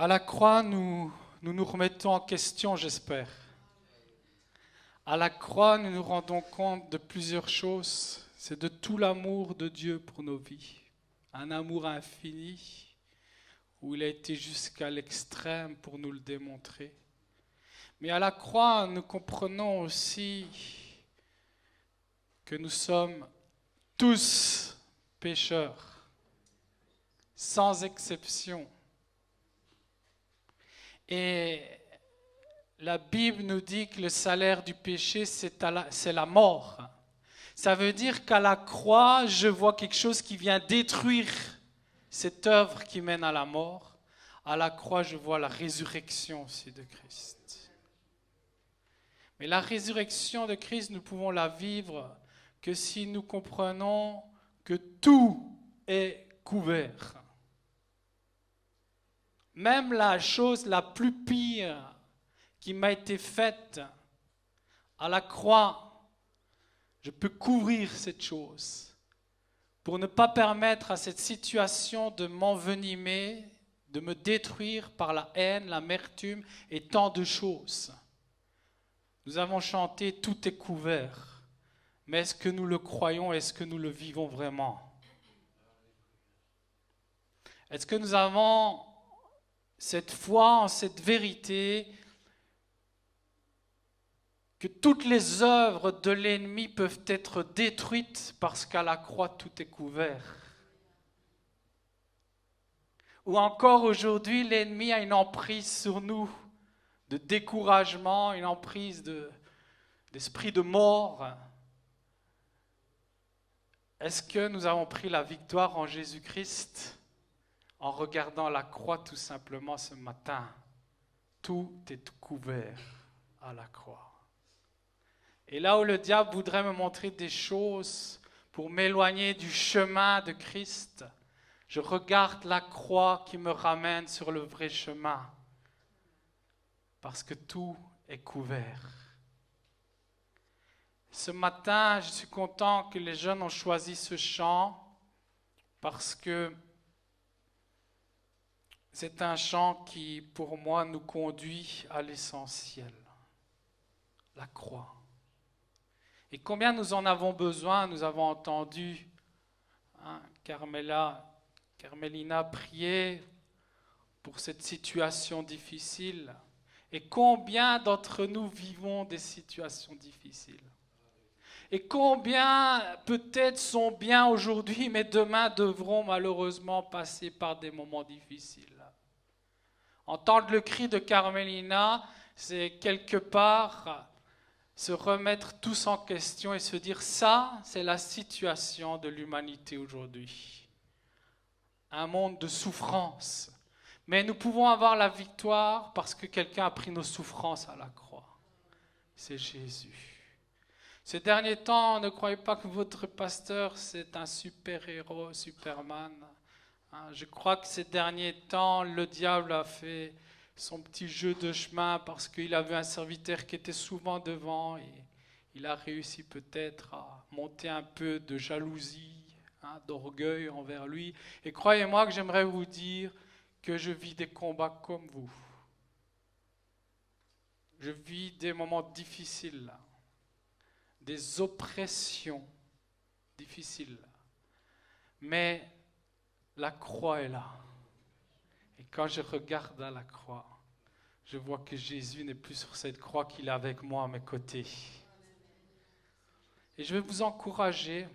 À la croix, nous remettons en question, j'espère. À la croix, nous nous rendons compte de plusieurs choses. C'est de tout l'amour de Dieu pour nos vies. Un amour infini, où il a été jusqu'à l'extrême pour nous le démontrer. Mais à la croix, nous comprenons aussi que nous sommes tous pécheurs, sans exception. Et la Bible nous dit que le salaire du péché, c'est la mort. Ça veut dire qu'à la croix, je vois quelque chose qui vient détruire cette œuvre qui mène à la mort. À la croix, je vois la résurrection aussi de Christ. Mais la résurrection de Christ, nous pouvons la vivre que si nous comprenons que tout est couvert. Même la chose la plus pire qui m'a été faite à la croix, je peux couvrir cette chose pour ne pas permettre à cette situation de m'envenimer, de me détruire par la haine, l'amertume et tant de choses. Nous avons chanté « Tout est couvert », mais est-ce que nous le croyons? Est-ce que nous le vivons vraiment? Est-ce que nous avons cette foi en cette vérité que toutes les œuvres de l'ennemi peuvent être détruites parce qu'à la croix tout est couvert? Ou encore aujourd'hui, l'ennemi a une emprise sur nous de découragement, une emprise d'esprit de mort. Est-ce que nous avons pris la victoire en Jésus-Christ en regardant la croix tout simplement ce matin? Tout est couvert à la croix. Et là où le diable voudrait me montrer des choses pour m'éloigner du chemin de Christ, je regarde la croix qui me ramène sur le vrai chemin. Parce que tout est couvert. Ce matin, je suis content que les jeunes ont choisi ce chant parce que c'est un chant qui, pour moi, nous conduit à l'essentiel, la croix. Et combien nous en avons besoin? Nous avons entendu Carmelina prier pour cette situation difficile. Et combien d'entre nous vivons des situations difficiles? Et combien peut-être sont bien aujourd'hui, mais demain devront malheureusement passer par des moments difficiles? Entendre le cri de Carmelina, c'est quelque part se remettre tous en question et se dire ça, c'est la situation de l'humanité aujourd'hui. Un monde de souffrance. Mais nous pouvons avoir la victoire parce que quelqu'un a pris nos souffrances à la croix. C'est Jésus. Ces derniers temps, ne croyez pas que votre pasteur, c'est un super-héros, Superman. Je crois que ces derniers temps, le diable a fait son petit jeu de chemin parce qu'il avait un serviteur qui était souvent devant et il a réussi peut-être à monter un peu de jalousie, d'orgueil envers lui. Et croyez-moi que j'aimerais vous dire que je vis des combats comme vous. Je vis des moments difficiles, des oppressions difficiles. Mais la croix est là. Et quand je regarde à la croix, je vois que Jésus n'est plus sur cette croix, qu'il est avec moi à mes côtés. Et je vais vous encourager.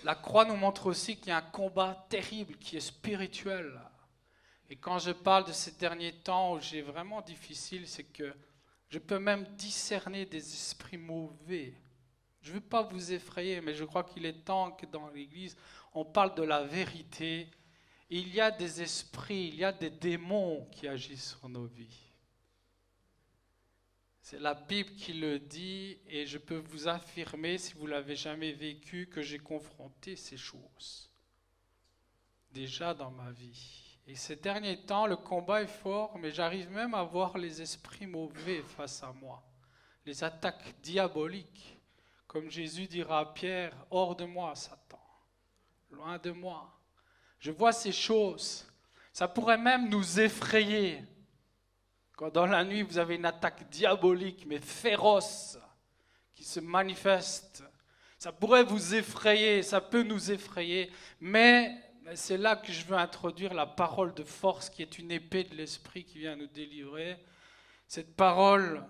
La croix nous montre aussi qu'il y a un combat terrible qui est spirituel. Et quand je parle de ces derniers temps où j'ai vraiment difficile, c'est que je peux même discerner des esprits mauvais. Je ne veux pas vous effrayer, mais je crois qu'il est temps que dans l'Église, on parle de la vérité. Il y a des esprits, il y a des démons qui agissent sur nos vies. C'est la Bible qui le dit et je peux vous affirmer, si vous ne l'avez jamais vécu, que j'ai confronté ces choses déjà dans ma vie. Et ces derniers temps, le combat est fort, mais j'arrive même à voir les esprits mauvais face à moi, les attaques diaboliques. Comme Jésus dira à Pierre, « Hors de moi, Satan, loin de moi ». Je vois ces choses. Ça pourrait même nous effrayer. Quand dans la nuit, vous avez une attaque diabolique, mais féroce, qui se manifeste. Ça pourrait vous effrayer, ça peut nous effrayer, mais c'est là que je veux introduire la parole de force qui est une épée de l'Esprit qui vient nous délivrer. Cette parole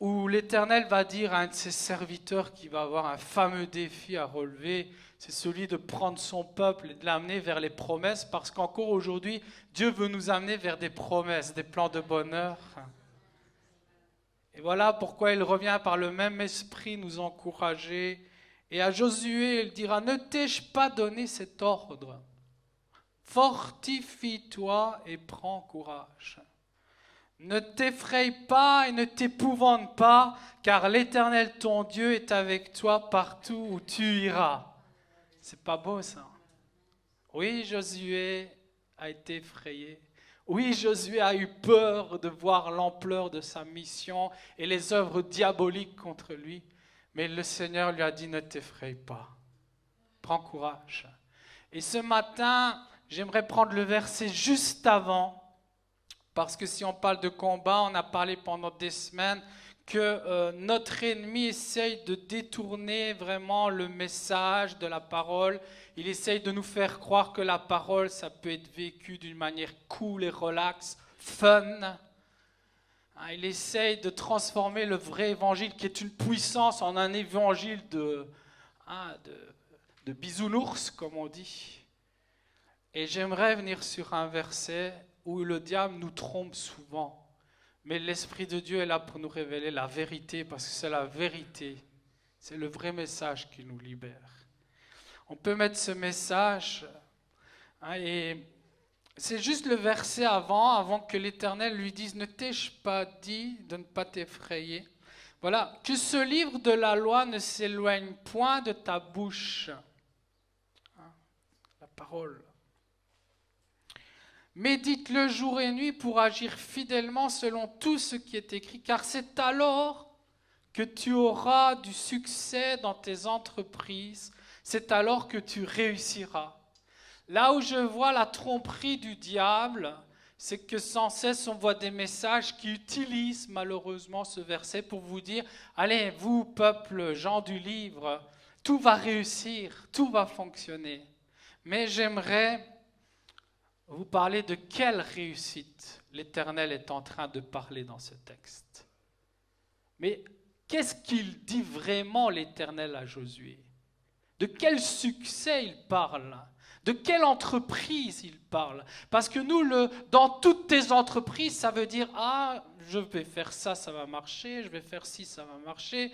où l'Éternel va dire à un de ses serviteurs qui va avoir un fameux défi à relever, c'est celui de prendre son peuple et de l'amener vers les promesses, parce qu'encore aujourd'hui, Dieu veut nous amener vers des promesses, des plans de bonheur. Et voilà pourquoi il revient par le même esprit nous encourager. Et à Josué, il dira, ne t'ai-je pas donné cet ordre? Fortifie-toi et prends courage. Ne t'effraie pas et ne t'épouvante pas, car l'Éternel ton Dieu est avec toi partout où tu iras. C'est pas beau ça? Oui, Josué a été effrayé. Oui, Josué a eu peur de voir l'ampleur de sa mission et les œuvres diaboliques contre lui. Mais le Seigneur lui a dit, ne t'effraie pas. Prends courage. Et ce matin, j'aimerais prendre le verset juste avant, parce que si on parle de combat, on a parlé pendant des semaines que notre ennemi essaye de détourner vraiment le message de la parole. Il essaye de nous faire croire que la parole, ça peut être vécu d'une manière cool et relax, fun. Il essaye de transformer le vrai évangile, qui est une puissance, en un évangile de bisounours, comme on dit. Et j'aimerais venir sur un verset où le diable nous trompe souvent. Mais l'Esprit de Dieu est là pour nous révéler la vérité, parce que c'est la vérité. C'est le vrai message qui nous libère. On peut mettre ce message, et c'est juste le verset avant que l'Éternel lui dise « Ne t'ai-je pas dit de ne pas t'effrayer ?» Voilà, que ce livre de la loi ne s'éloigne point de ta bouche. La parole. Médite-le jour et nuit pour agir fidèlement selon tout ce qui est écrit, car c'est alors que tu auras du succès dans tes entreprises, c'est alors que tu réussiras. Là où je vois la tromperie du diable, c'est que sans cesse on voit des messages qui utilisent malheureusement ce verset pour vous dire « Allez, vous, peuple, gens du livre, tout va réussir, tout va fonctionner. » Mais j'aimerais vous parler de quelle réussite l'Éternel est en train de parler dans ce texte. Mais qu'est-ce qu'il dit vraiment l'Éternel à Josué? De quel succès il parle? De quelle entreprise il parle? Parce que nous, dans toutes tes entreprises, ça veut dire « Ah, je vais faire ça, ça va marcher, je vais faire ci, ça va marcher. »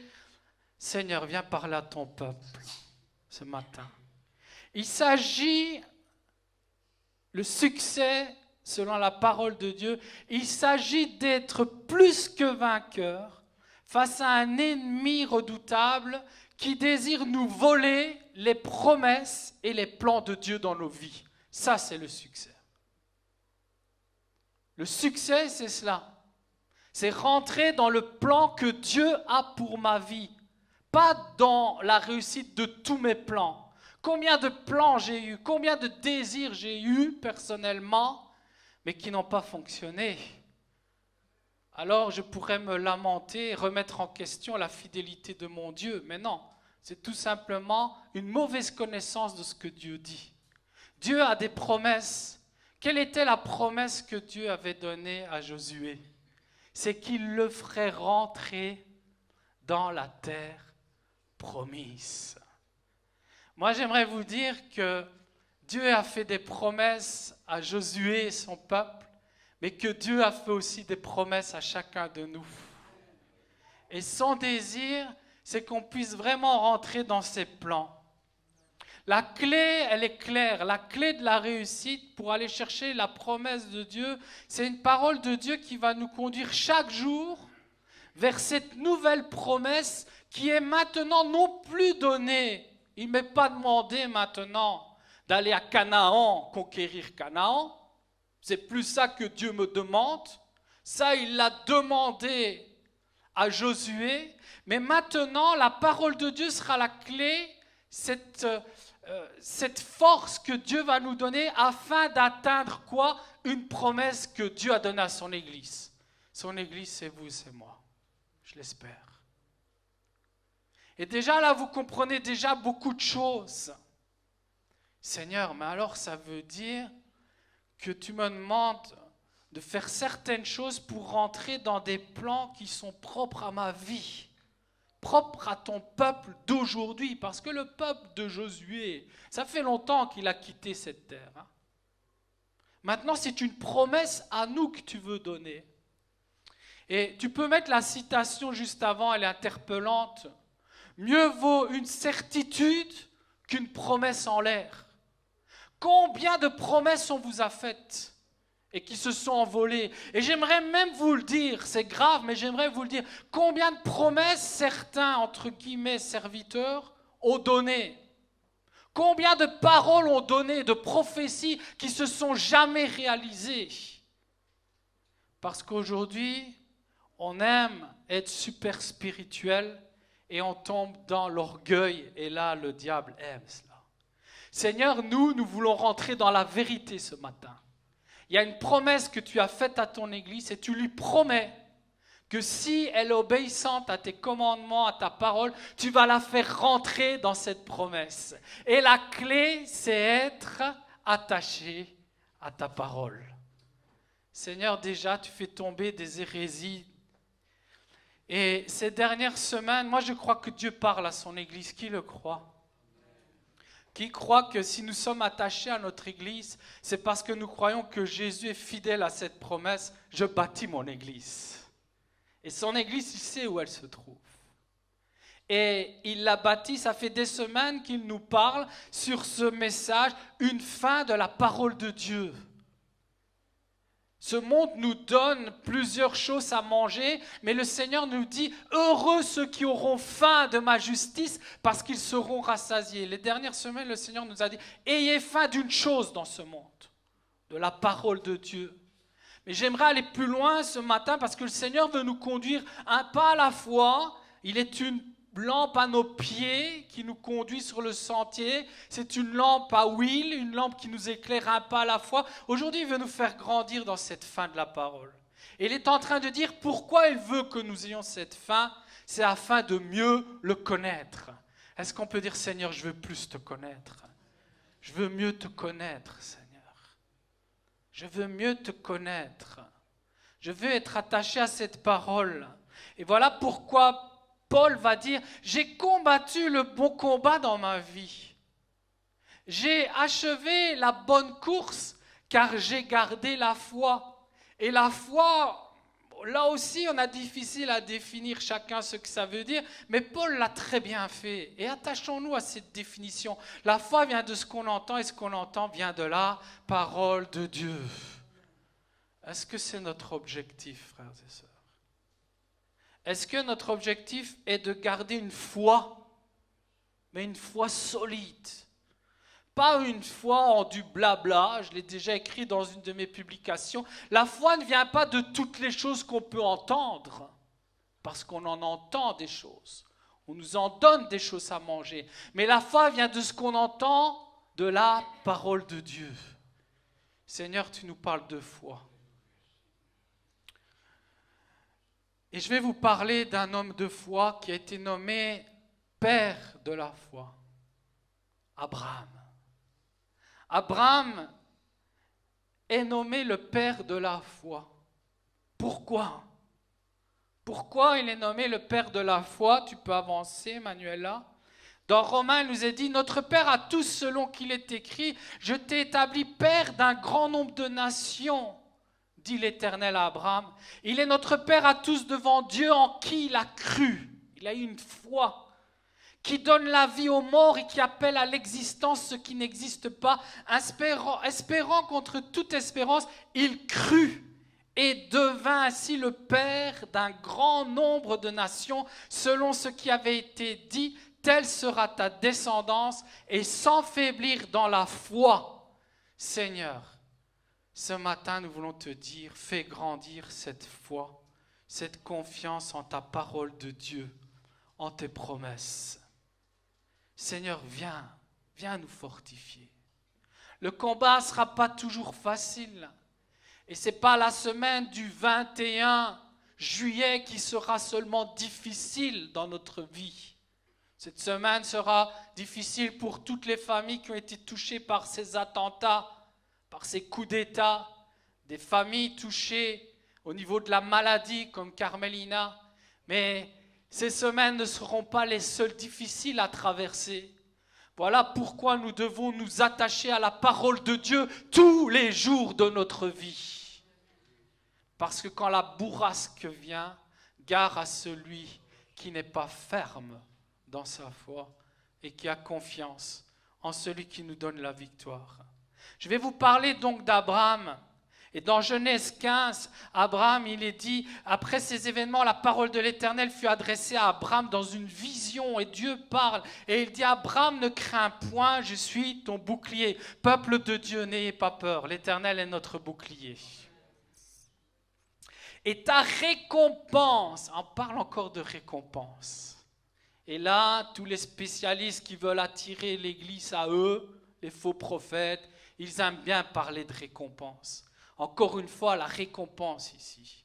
Seigneur, viens parler à ton peuple ce matin. Il s'agit, le succès, selon la parole de Dieu, il s'agit d'être plus que vainqueur face à un ennemi redoutable qui désire nous voler les promesses et les plans de Dieu dans nos vies. Ça, c'est le succès. Le succès, c'est cela. C'est rentrer dans le plan que Dieu a pour ma vie, pas dans la réussite de tous mes plans. Combien de plans j'ai eu, combien de désirs j'ai eu personnellement, mais qui n'ont pas fonctionné. Alors je pourrais me lamenter et remettre en question la fidélité de mon Dieu. Mais non, c'est tout simplement une mauvaise connaissance de ce que Dieu dit. Dieu a des promesses. Quelle était la promesse que Dieu avait donnée à Josué? C'est qu'il le ferait rentrer dans la terre promise. Moi, j'aimerais vous dire que Dieu a fait des promesses à Josué et son peuple, mais que Dieu a fait aussi des promesses à chacun de nous. Et son désir, c'est qu'on puisse vraiment rentrer dans ses plans. La clé, elle est claire. La clé de la réussite pour aller chercher la promesse de Dieu, c'est une parole de Dieu qui va nous conduire chaque jour vers cette nouvelle promesse qui est maintenant non plus donnée. Il ne m'est pas demandé maintenant d'aller à Canaan, conquérir Canaan. C'est plus ça que Dieu me demande. Ça, il l'a demandé à Josué. Mais maintenant, la parole de Dieu sera la clé, cette cette force que Dieu va nous donner afin d'atteindre quoi? Une promesse que Dieu a donnée à son Église. Son Église, c'est vous, c'est moi. Je l'espère. Et déjà là, vous comprenez déjà beaucoup de choses. Seigneur, mais alors ça veut dire que tu me demandes de faire certaines choses pour rentrer dans des plans qui sont propres à ma vie, propres à ton peuple d'aujourd'hui, parce que le peuple de Josué, ça fait longtemps qu'il a quitté cette terre. Maintenant, c'est une promesse à nous que tu veux donner. Et tu peux mettre la citation juste avant, elle est interpellante. Mieux vaut une certitude qu'une promesse en l'air. Combien de promesses on vous a faites et qui se sont envolées? Et j'aimerais même vous le dire, c'est grave, mais j'aimerais vous le dire. Combien de promesses certains, entre guillemets, serviteurs, ont donné? Combien de paroles ont donné, de prophéties qui se sont jamais réalisées? Parce qu'aujourd'hui, on aime être super spirituel et on tombe dans l'orgueil. Et là, le diable aime cela. Seigneur, nous voulons rentrer dans la vérité ce matin. Il y a une promesse que tu as faite à ton Église et tu lui promets que si elle est obéissante à tes commandements, à ta parole, tu vas la faire rentrer dans cette promesse. Et la clé, c'est être attaché à ta parole. Seigneur, déjà, tu fais tomber des hérésies. Et ces dernières semaines, moi je crois que Dieu parle à son Église. Qui le croit ? Qui croit que si nous sommes attachés à notre Église, c'est parce que nous croyons que Jésus est fidèle à cette promesse. Je bâtis mon Église. Et son Église, il sait où elle se trouve. Et il l'a bâtie, ça fait des semaines qu'il nous parle sur ce message, une fin de la parole de Dieu. Ce monde nous donne plusieurs choses à manger, mais le Seigneur nous dit « Heureux ceux qui auront faim de ma justice, parce qu'ils seront rassasiés. » Les dernières semaines, le Seigneur nous a dit « Ayez faim d'une chose dans ce monde, de la parole de Dieu. » Mais j'aimerais aller plus loin ce matin, parce que le Seigneur veut nous conduire un pas à la fois. Il est une lampe à nos pieds qui nous conduit sur le sentier. C'est une lampe à huile, une lampe qui nous éclaire un pas à la fois. Aujourd'hui, il veut nous faire grandir dans cette fin de la parole. Et il est en train de dire pourquoi il veut que nous ayons cette fin. C'est afin de mieux le connaître. Est-ce qu'on peut dire, Seigneur, je veux plus te connaître? Je veux mieux te connaître, Seigneur. Je veux mieux te connaître. Je veux être attaché à cette parole. Et voilà pourquoi Paul va dire, j'ai combattu le bon combat dans ma vie. J'ai achevé la bonne course car j'ai gardé la foi. Et la foi, là aussi on a difficile à définir chacun ce que ça veut dire, mais Paul l'a très bien fait. Et attachons-nous à cette définition. La foi vient de ce qu'on entend et ce qu'on entend vient de la parole de Dieu. Est-ce que c'est notre objectif, frères et sœurs? Est-ce que notre objectif est de garder une foi, mais une foi solide? Pas une foi en du blabla, je l'ai déjà écrit dans une de mes publications. La foi ne vient pas de toutes les choses qu'on peut entendre, parce qu'on en entend des choses. On nous en donne des choses à manger. Mais la foi vient de ce qu'on entend, de la parole de Dieu. Seigneur, tu nous parles de foi. Et je vais vous parler d'un homme de foi qui a été nommé père de la foi, Abraham. Abraham est nommé le père de la foi. Pourquoi? Pourquoi il est nommé le père de la foi? Tu peux avancer, Manuela. Dans Romains, il nous est dit, notre Père à tous selon qu'il est écrit, je t'ai établi père d'un grand nombre de nations. Dit l'Éternel à Abraham. Il est notre Père à tous devant Dieu en qui il a cru. Il a eu une foi qui donne la vie aux morts et qui appelle à l'existence ce qui n'existe pas. Espérant contre toute espérance, il crut et devint ainsi le Père d'un grand nombre de nations selon ce qui avait été dit. Telle sera ta descendance et sans faiblir dans la foi. Seigneur, ce matin, nous voulons te dire, fais grandir cette foi, cette confiance en ta parole de Dieu, en tes promesses. Seigneur, viens viens nous fortifier. Le combat ne sera pas toujours facile. Et ce n'est pas la semaine du 21 juillet qui sera seulement difficile dans notre vie. Cette semaine sera difficile pour toutes les familles qui ont été touchées par ces attentats, par ces coups d'État, des familles touchées au niveau de la maladie comme Carmelina. Mais ces semaines ne seront pas les seules difficiles à traverser. Voilà pourquoi nous devons nous attacher à la parole de Dieu tous les jours de notre vie. Parce que quand la bourrasque vient, gare à celui qui n'est pas ferme dans sa foi et qui a confiance en celui qui nous donne la victoire. Je vais vous parler donc d'Abraham. Et dans Genèse 15, Abraham, il est dit, après ces événements, la parole de l'Éternel fut adressée à Abraham dans une vision et Dieu parle. Et il dit, Abraham, ne crains point, je suis ton bouclier. Peuple de Dieu, n'ayez pas peur, l'Éternel est notre bouclier. Et ta récompense, on parle encore de récompense. Et là, tous les spécialistes qui veulent attirer l'Église à eux, les faux prophètes, ils aiment bien parler de récompense. Encore une fois, la récompense ici,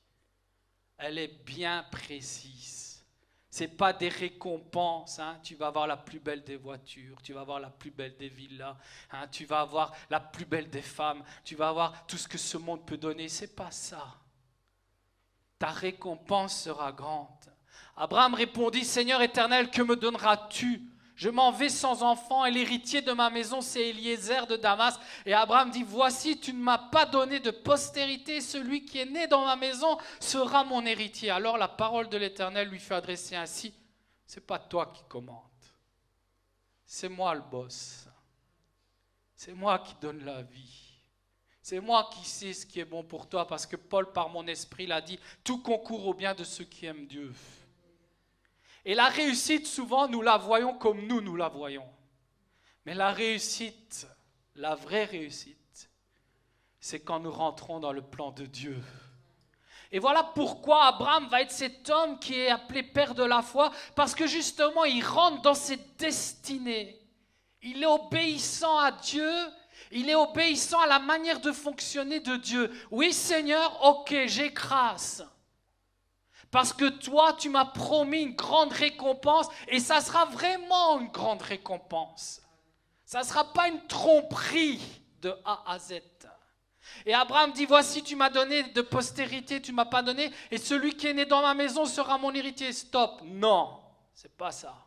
elle est bien précise. Ce n'est pas des récompenses, hein. Tu vas avoir la plus belle des voitures, tu vas avoir la plus belle des villas, hein. Tu vas avoir la plus belle des femmes, tu vas avoir tout ce que ce monde peut donner. Ce n'est pas ça. Ta récompense sera grande. Abraham répondit, Seigneur éternel, que me donneras-tu ? Je m'en vais sans enfant et l'héritier de ma maison, c'est Eliezer de Damas. Et Abraham dit, voici, tu ne m'as pas donné de postérité. Celui qui est né dans ma maison sera mon héritier. Alors la parole de l'Éternel lui fut adressée ainsi. Ce n'est pas toi qui commandes. C'est moi le boss. C'est moi qui donne la vie. C'est moi qui sais ce qui est bon pour toi. Parce que Paul, par mon esprit, l'a dit, tout concourt au bien de ceux qui aiment Dieu. Et la réussite, souvent, nous la voyons comme nous la voyons. Mais la réussite, la vraie réussite, c'est quand nous rentrons dans le plan de Dieu. Et voilà pourquoi Abraham va être cet homme qui est appelé père de la foi, parce que justement, il rentre dans cette destinée. Il est obéissant à Dieu, il est obéissant à la manière de fonctionner de Dieu. Oui, Seigneur, ok, j'écrase. Parce que toi, tu m'as promis une grande récompense et ça sera vraiment une grande récompense. Ça ne sera pas une tromperie de A à Z. Et Abraham dit, voici, tu m'as donné de postérité, tu ne m'as pas donné, et celui qui est né dans ma maison sera mon héritier. Stop, non, ce n'est pas ça.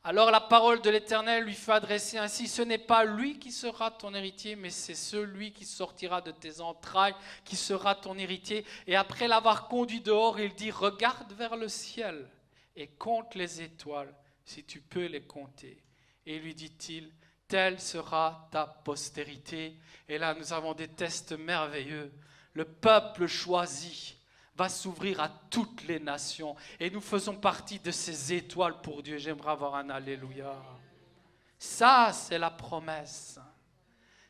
Alors la parole de l'Éternel lui fut adressée ainsi, ce n'est pas lui qui sera ton héritier, mais c'est celui qui sortira de tes entrailles qui sera ton héritier. Et après l'avoir conduit dehors, il dit, regarde vers le ciel et compte les étoiles, si tu peux les compter. Et lui dit-il, telle sera ta postérité. Et là, nous avons des tests merveilleux. Le peuple choisi va s'ouvrir à toutes les nations. Et nous faisons partie de ces étoiles pour Dieu. J'aimerais avoir un alléluia. Ça, c'est la promesse.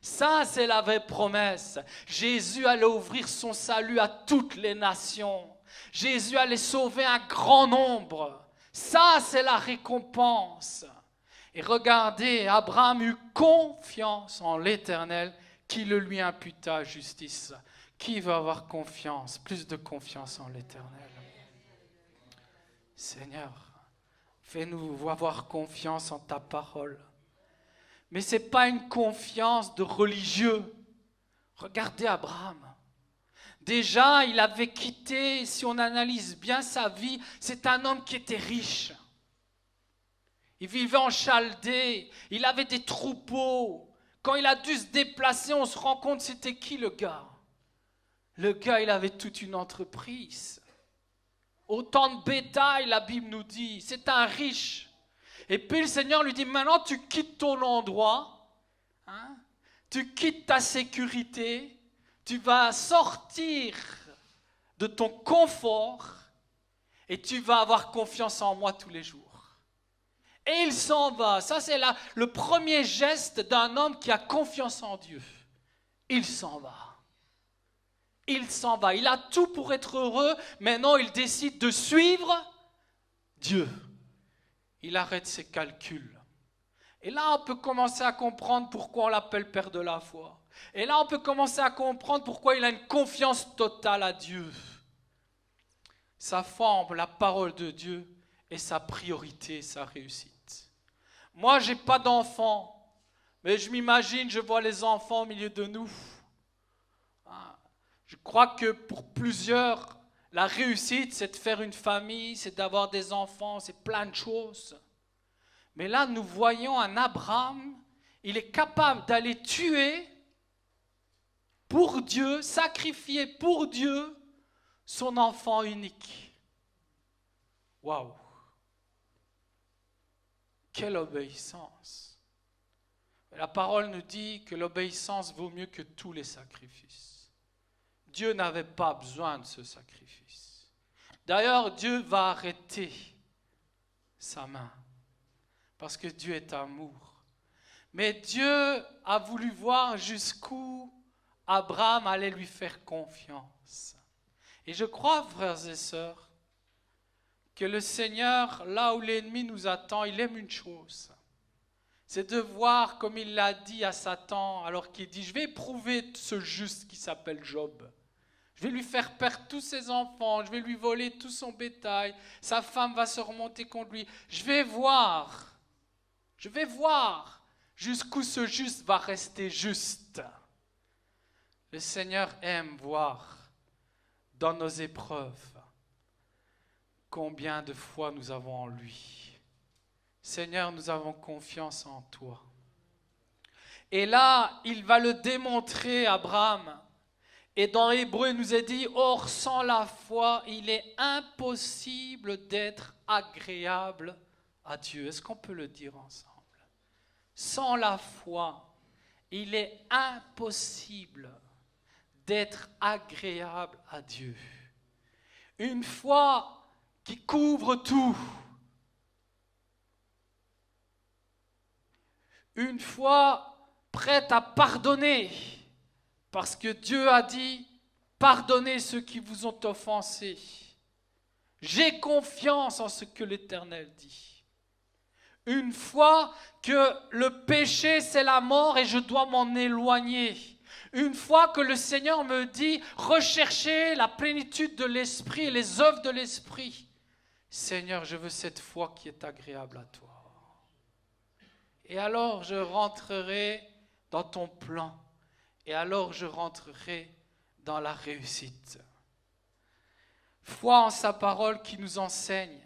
Ça, c'est la vraie promesse. Jésus allait ouvrir son salut à toutes les nations. Jésus allait sauver un grand nombre. Ça, c'est la récompense. Et regardez, Abraham eut confiance en l'Éternel qui le lui imputa justice. Qui veut avoir confiance, plus de confiance en l'Éternel? Seigneur, fais-nous avoir confiance en ta parole. Mais ce n'est pas une confiance de religieux. Regardez Abraham. Déjà, il avait quitté, si on analyse bien sa vie, c'est un homme qui était riche. Il vivait en Chaldée, il avait des troupeaux. Quand il a dû se déplacer, on se rend compte c'était qui le gars? Le gars, il avait toute une entreprise. Autant de bétail, la Bible nous dit. C'est un riche. Et puis le Seigneur lui dit, maintenant tu quittes ton endroit, hein, tu quittes ta sécurité, tu vas sortir de ton confort et tu vas avoir confiance en moi tous les jours. Et il s'en va. Ça, c'est le premier geste d'un homme qui a confiance en Dieu. Il s'en va. Il s'en va. Il a tout pour être heureux. Maintenant, il décide de suivre Dieu. Il arrête ses calculs. Et là, on peut commencer à comprendre pourquoi on l'appelle Père de la foi. Et là, on peut commencer à comprendre pourquoi il a une confiance totale à Dieu. Sa foi en la parole de Dieu est sa priorité, sa réussite. Moi, je n'ai pas d'enfants, mais je m'imagine, je vois les enfants au milieu de nous. Je crois que pour plusieurs, la réussite, c'est de faire une famille, c'est d'avoir des enfants, c'est plein de choses. Mais là, nous voyons un Abraham, il est capable d'aller tuer pour Dieu, sacrifier pour Dieu son enfant unique. Waouh! Quelle obéissance! La parole nous dit que l'obéissance vaut mieux que tous les sacrifices. Dieu n'avait pas besoin de ce sacrifice. D'ailleurs, Dieu va arrêter sa main. Parce que Dieu est amour. Mais Dieu a voulu voir jusqu'où Abraham allait lui faire confiance. Et je crois, frères et sœurs, que le Seigneur, là où l'ennemi nous attend, il aime une chose. C'est de voir, comme il l'a dit à Satan, alors qu'il dit, je vais éprouver ce juste qui s'appelle Job. Je vais lui faire perdre tous ses enfants, je vais lui voler tout son bétail, sa femme va se remonter contre lui. Je vais voir jusqu'où ce juste va rester juste. Le Seigneur aime voir dans nos épreuves combien de foi nous avons en lui. Seigneur, nous avons confiance en toi. Et là, il va le démontrer, Abraham. Et dans Hébreu, il nous est dit, or sans la foi, il est impossible d'être agréable à Dieu. Est-ce qu'on peut le dire ensemble? Sans la foi, il est impossible d'être agréable à Dieu. Une foi qui couvre tout. Une foi prête à pardonner. Parce que Dieu a dit, pardonnez ceux qui vous ont offensés. J'ai confiance en ce que l'Éternel dit. Une fois que le péché c'est la mort et je dois m'en éloigner. Une fois que le Seigneur me dit, recherchez la plénitude de l'Esprit et les œuvres de l'Esprit. Seigneur, je veux cette foi qui est agréable à toi. Et alors je rentrerai dans ton plan. Et alors je rentrerai dans la réussite. Foi en sa parole qui nous enseigne.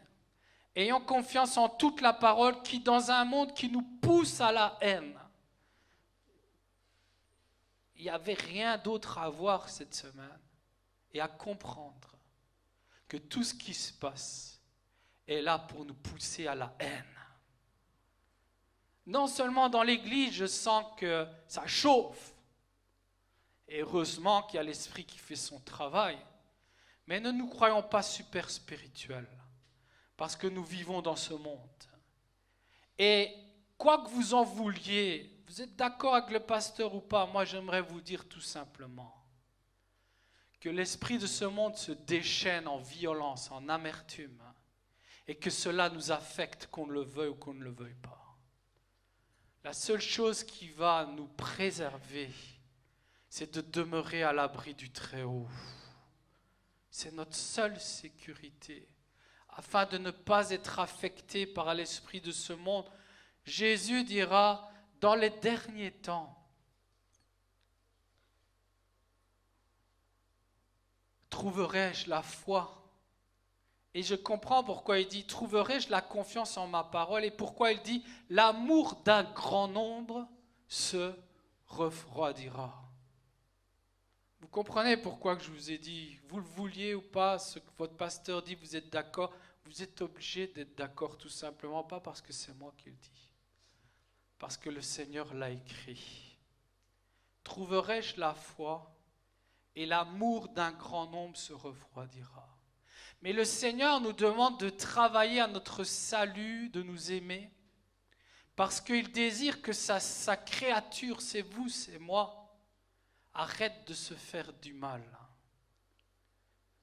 Ayons confiance en toute la parole qui, dans un monde qui nous pousse à la haine. Il n'y avait rien d'autre à voir cette semaine et à comprendre que tout ce qui se passe est là pour nous pousser à la haine. Non seulement dans l'église, je sens que ça chauffe. Et heureusement qu'il y a l'Esprit qui fait son travail. Mais ne nous croyons pas super spirituels, parce que nous vivons dans ce monde. Et quoi que vous en vouliez, vous êtes d'accord avec le pasteur ou pas, moi j'aimerais vous dire tout simplement que l'esprit de ce monde se déchaîne en violence, en amertume, et que cela nous affecte qu'on le veuille ou qu'on ne le veuille pas. La seule chose qui va nous préserver, c'est de demeurer à l'abri du Très-Haut. C'est notre seule sécurité. Afin de ne pas être affecté par l'esprit de ce monde, Jésus dira, dans les derniers temps, trouverai-je la foi? Et je comprends pourquoi il dit, trouverai-je la confiance en ma parole? Et pourquoi il dit, l'amour d'un grand nombre se refroidira. Vous comprenez pourquoi que je vous ai dit, vous le vouliez ou pas, ce que votre pasteur dit, vous êtes d'accord, vous êtes obligé d'être d'accord tout simplement, pas parce que c'est moi qui le dis, parce que le Seigneur l'a écrit. Trouverai-je la foi et l'amour d'un grand nombre se refroidira. Mais le Seigneur nous demande de travailler à notre salut, de nous aimer, parce qu'il désire que sa créature, c'est vous, c'est moi, arrête de se faire du mal.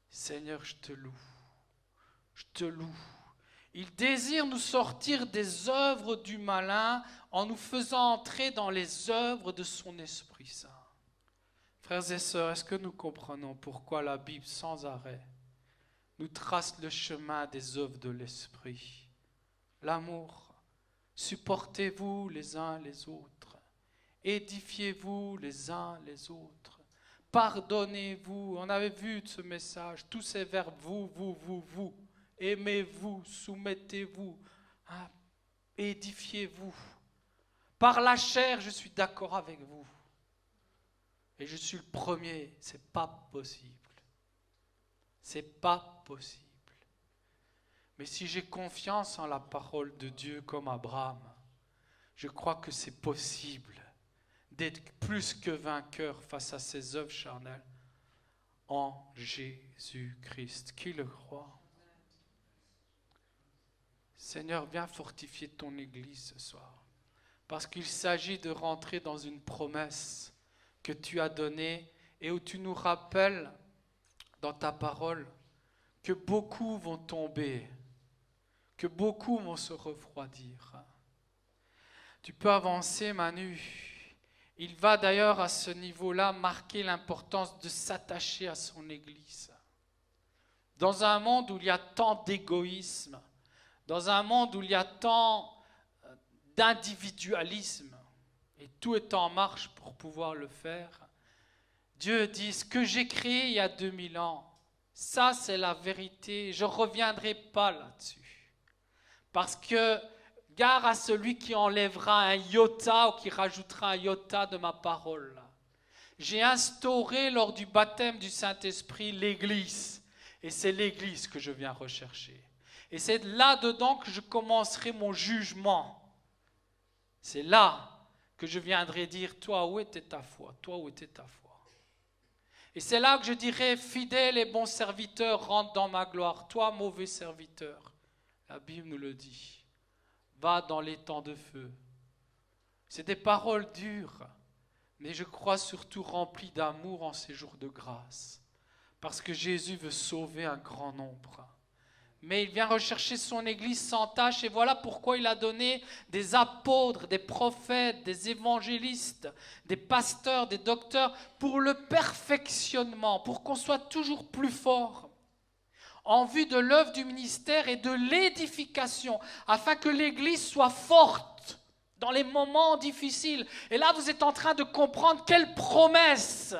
Seigneur, je te loue. Je te loue. Il désire nous sortir des œuvres du malin en nous faisant entrer dans les œuvres de son Esprit Saint. Frères et sœurs, est-ce que nous comprenons pourquoi la Bible sans arrêt nous trace le chemin des œuvres de l'Esprit? L'amour, supportez-vous les uns les autres, édifiez-vous les uns les autres, pardonnez-vous. On avait vu ce message, tous ces verbes, vous. Aimez-vous, soumettez-vous, hein, édifiez-vous. Par la chair, je suis d'accord avec vous. Et je suis le premier, c'est pas possible. C'est pas possible. Mais si j'ai confiance en la parole de Dieu comme Abraham, je crois que c'est possible d'être plus que vainqueur face à ces œuvres charnelles en Jésus-Christ. Qui le croit? Seigneur, viens fortifier ton Église ce soir, parce qu'il s'agit de rentrer dans une promesse que tu as donnée et où tu nous rappelles dans ta parole que beaucoup vont tomber, que beaucoup vont se refroidir. Tu peux avancer, Manu. Il va d'ailleurs à ce niveau-là marquer l'importance de s'attacher à son Église. Dans un monde où il y a tant d'égoïsme, dans un monde où il y a tant d'individualisme, et tout est en marche pour pouvoir le faire, Dieu dit, ce que j'ai créé il y a 2000 ans, ça c'est la vérité, je ne reviendrai pas là-dessus. Parce que, gare à celui qui enlèvera un iota ou qui rajoutera un iota de ma parole. J'ai instauré lors du baptême du Saint-Esprit l'Église, et c'est l'Église que je viens rechercher. Et c'est là-dedans que je commencerai mon jugement. C'est là que je viendrai dire, toi, où était ta foi? Toi, où était ta foi? Et c'est là que je dirai, fidèle et bon serviteur, rentre dans ma gloire. Toi, mauvais serviteur, la Bible nous le dit, va dans les temps de feu. C'est des paroles dures, mais je crois surtout remplies d'amour en ces jours de grâce. Parce que Jésus veut sauver un grand nombre. Mais il vient rechercher son Église sans tache, et voilà pourquoi il a donné des apôtres, des prophètes, des évangélistes, des pasteurs, des docteurs, pour le perfectionnement, pour qu'on soit toujours plus fort, en vue de l'œuvre du ministère et de l'édification, afin que l'Église soit forte dans les moments difficiles. Et là, vous êtes en train de comprendre quelle promesse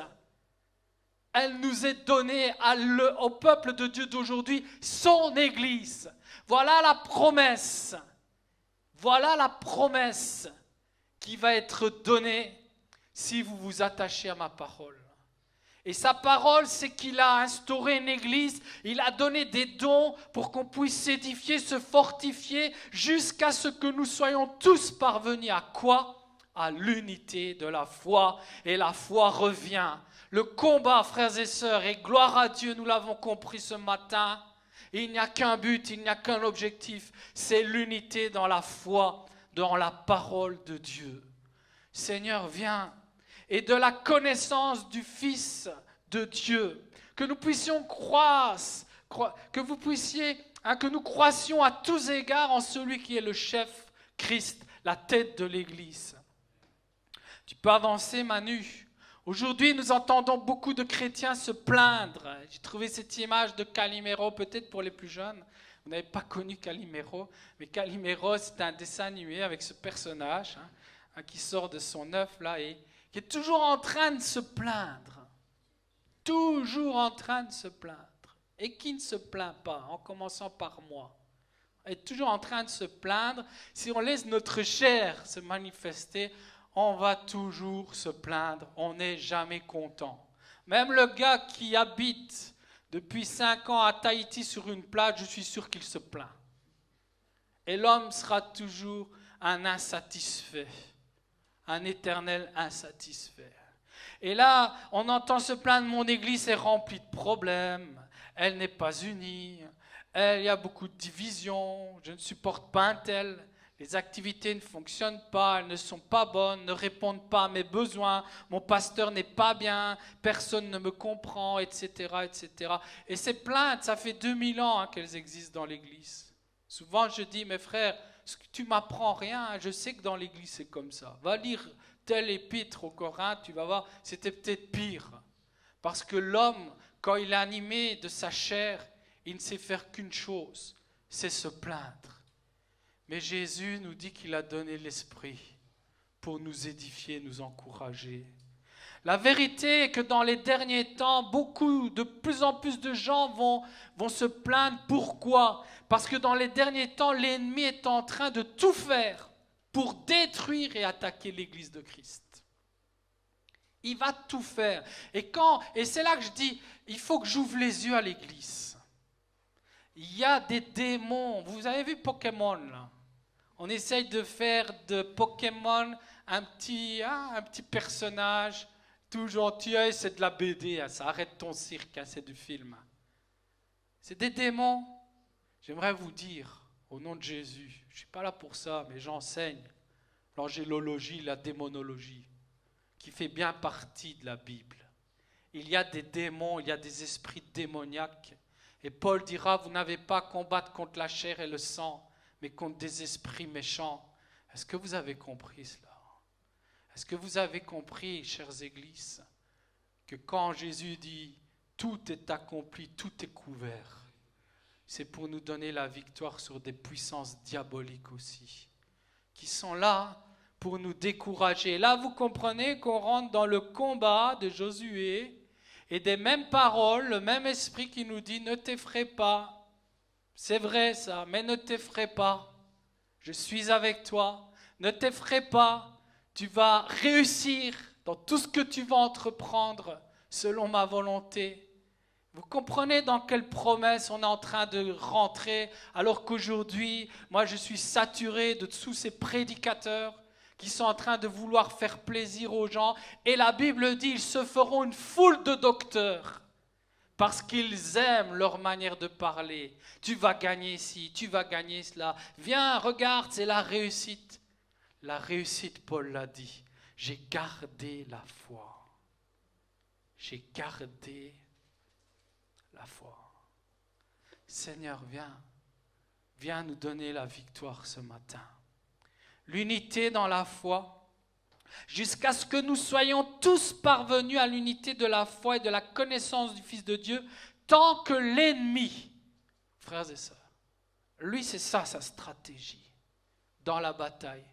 elle nous est donnée au peuple de Dieu d'aujourd'hui, son Église. Voilà la promesse. Voilà la promesse qui va être donnée si vous vous attachez à ma parole. Et sa parole, c'est qu'il a instauré une Église, il a donné des dons pour qu'on puisse s'édifier, se fortifier, jusqu'à ce que nous soyons tous parvenus à quoi? À l'unité de la foi. Et la foi revient. Le combat, frères et sœurs, et gloire à Dieu, nous l'avons compris ce matin, il n'y a qu'un but, il n'y a qu'un objectif, c'est l'unité dans la foi, dans la parole de Dieu. Seigneur, viens, et de la connaissance du Fils de Dieu, que nous puissions croire, que nous croissions à tous égards en celui qui est le chef, Christ, la tête de l'Église. Tu peux avancer, Manu. Aujourd'hui, nous entendons beaucoup de chrétiens se plaindre. J'ai trouvé cette image de Calimero, peut-être pour les plus jeunes. Vous n'avez pas connu Calimero, mais Calimero, c'est un dessin animé avec ce personnage qui sort de son œuf là et qui est toujours en train de se plaindre. Toujours en train de se plaindre. Et qui ne se plaint pas, en commençant par moi. Est toujours en train de se plaindre. Si on laisse notre chair se manifester, on va toujours se plaindre, on n'est jamais content. Même le gars qui habite depuis 5 ans à Tahiti sur une plage, je suis sûr qu'il se plaint. Et l'homme sera toujours un insatisfait, un éternel insatisfait. Et là, on entend se plaindre, mon Église est remplie de problèmes, elle n'est pas unie, il y a beaucoup de divisions, je ne supporte pas un tel. Les activités ne fonctionnent pas, elles ne sont pas bonnes, ne répondent pas à mes besoins, mon pasteur n'est pas bien, personne ne me comprend, etc., etc. Et ces plaintes, ça fait 2000 ans qu'elles existent dans l'Église. Souvent, je dis, mes frères, tu m'apprends rien, hein. Je sais que dans l'église, c'est comme ça. Va lire tel épître au Corin, tu vas voir, c'était peut-être pire. Parce que l'homme, quand il est animé de sa chair, il ne sait faire qu'une chose, c'est se plaindre. Mais Jésus nous dit qu'il a donné l'Esprit pour nous édifier, nous encourager. La vérité est que dans les derniers temps, de plus en plus de gens vont se plaindre. Pourquoi? Parce que dans les derniers temps, l'ennemi est en train de tout faire pour détruire et attaquer l'Église de Christ. Il va tout faire. Et c'est là que je dis, il faut que j'ouvre les yeux à l'Église. Il y a des démons. Vous avez vu Pokémon là? On essaye de faire de Pokémon un petit personnage tout gentil. C'est de la BD, hein, ça arrête ton cirque, hein, c'est du film. C'est des démons. J'aimerais vous dire, au nom de Jésus, je ne suis pas là pour ça, mais j'enseigne l'angélologie, la démonologie, qui fait bien partie de la Bible. Il y a des démons, il y a des esprits démoniaques. Et Paul dira, vous n'avez pas à combattre contre la chair et le sang, mais contre des esprits méchants. Est-ce que vous avez compris cela? Est-ce que vous avez compris, chères églises, que quand Jésus dit « tout est accompli, tout est couvert », c'est pour nous donner la victoire sur des puissances diaboliques aussi, qui sont là pour nous décourager. Là, vous comprenez qu'on rentre dans le combat de Josué et des mêmes paroles, le même esprit qui nous dit « ne t'effraie pas ». C'est vrai ça, mais ne t'effraie pas. Je suis avec toi. Ne t'effraie pas. Tu vas réussir dans tout ce que tu vas entreprendre selon ma volonté. Vous comprenez dans quelle promesse on est en train de rentrer, alors qu'aujourd'hui, moi je suis saturé de tous ces prédicateurs qui sont en train de vouloir faire plaisir aux gens. Et la Bible dit, ils se feront une foule de docteurs parce qu'ils aiment leur manière de parler. Tu vas gagner ci, tu vas gagner cela. Viens, regarde, c'est la réussite. La réussite, Paul l'a dit, j'ai gardé la foi. J'ai gardé la foi. Seigneur, viens nous donner la victoire ce matin. L'unité dans la foi, jusqu'à ce que nous soyons tous parvenus à l'unité de la foi et de la connaissance du Fils de Dieu, tant que l'ennemi, frères et sœurs, lui c'est ça sa stratégie dans la bataille.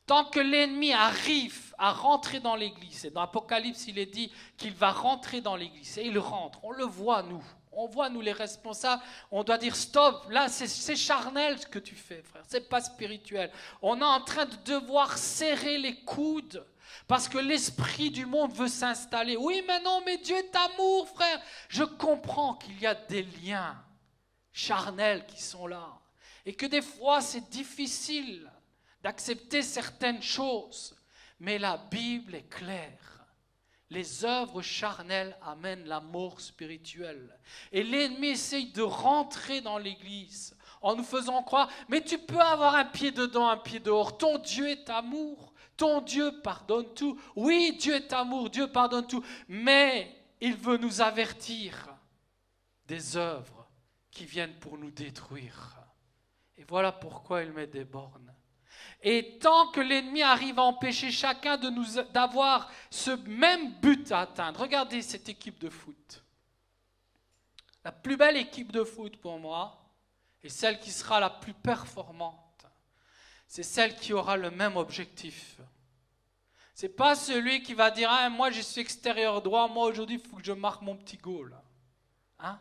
Tant que l'ennemi arrive à rentrer dans l'église, et dans l'Apocalypse il est dit qu'il va rentrer dans l'église, et il rentre, on le voit nous. On voit, nous les responsables, on doit dire stop, là c'est charnel ce que tu fais, frère, c'est pas spirituel. On est en train de devoir serrer les coudes parce que l'esprit du monde veut s'installer. Oui, mais non, mais Dieu est amour, frère. Je comprends qu'il y a des liens charnels qui sont là et que des fois c'est difficile d'accepter certaines choses, mais la Bible est claire. Les œuvres charnelles amènent la mort spirituelle. Et l'ennemi essaye de rentrer dans l'église en nous faisant croire, mais tu peux avoir un pied dedans, un pied dehors. Ton Dieu est amour. Ton Dieu pardonne tout. Oui, Dieu est amour, Dieu pardonne tout. Mais il veut nous avertir des œuvres qui viennent pour nous détruire. Et voilà pourquoi il met des bornes. Et tant que l'ennemi arrive à empêcher chacun d'avoir ce même but à atteindre. Regardez cette équipe de foot. La plus belle équipe de foot pour moi, et celle qui sera la plus performante, c'est celle qui aura le même objectif. Ce n'est pas celui qui va dire ah, « moi je suis extérieur droit, moi aujourd'hui il faut que je marque mon petit goal. » Hein?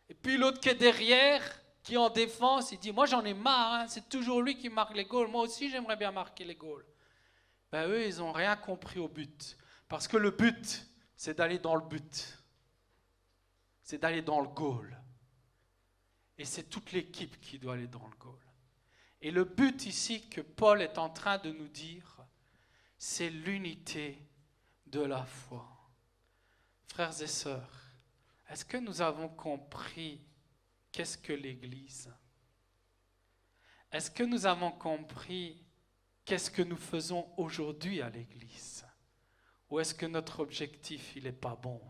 Et puis l'autre qui est derrière, qui en défense, il dit, moi j'en ai marre, hein, c'est toujours lui qui marque les goals, moi aussi j'aimerais bien marquer les goals. Ben eux, ils n'ont rien compris au but. Parce que le but, c'est d'aller dans le but. C'est d'aller dans le goal. Et c'est toute l'équipe qui doit aller dans le goal. Et le but ici que Paul est en train de nous dire, c'est l'unité de la foi. Frères et sœurs, est-ce que nous avons compris qu'est-ce que l'Église? Est-ce que nous avons compris qu'est-ce que nous faisons aujourd'hui à l'Église? Ou est-ce que notre objectif, il n'est pas bon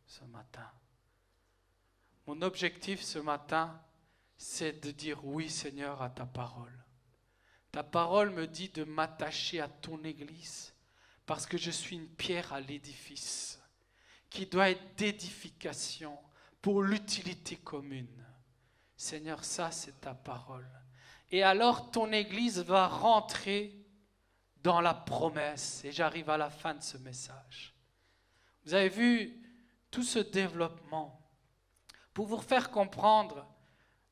ce matin? Mon objectif ce matin, c'est de dire oui Seigneur à ta parole. Ta parole me dit de m'attacher à ton Église parce que je suis une pierre à l'édifice qui doit être d'édification pour l'utilité commune. Seigneur, ça c'est ta parole. Et alors ton Église va rentrer dans la promesse. Et j'arrive à la fin de ce message. Vous avez vu tout ce développement. Pour vous faire comprendre,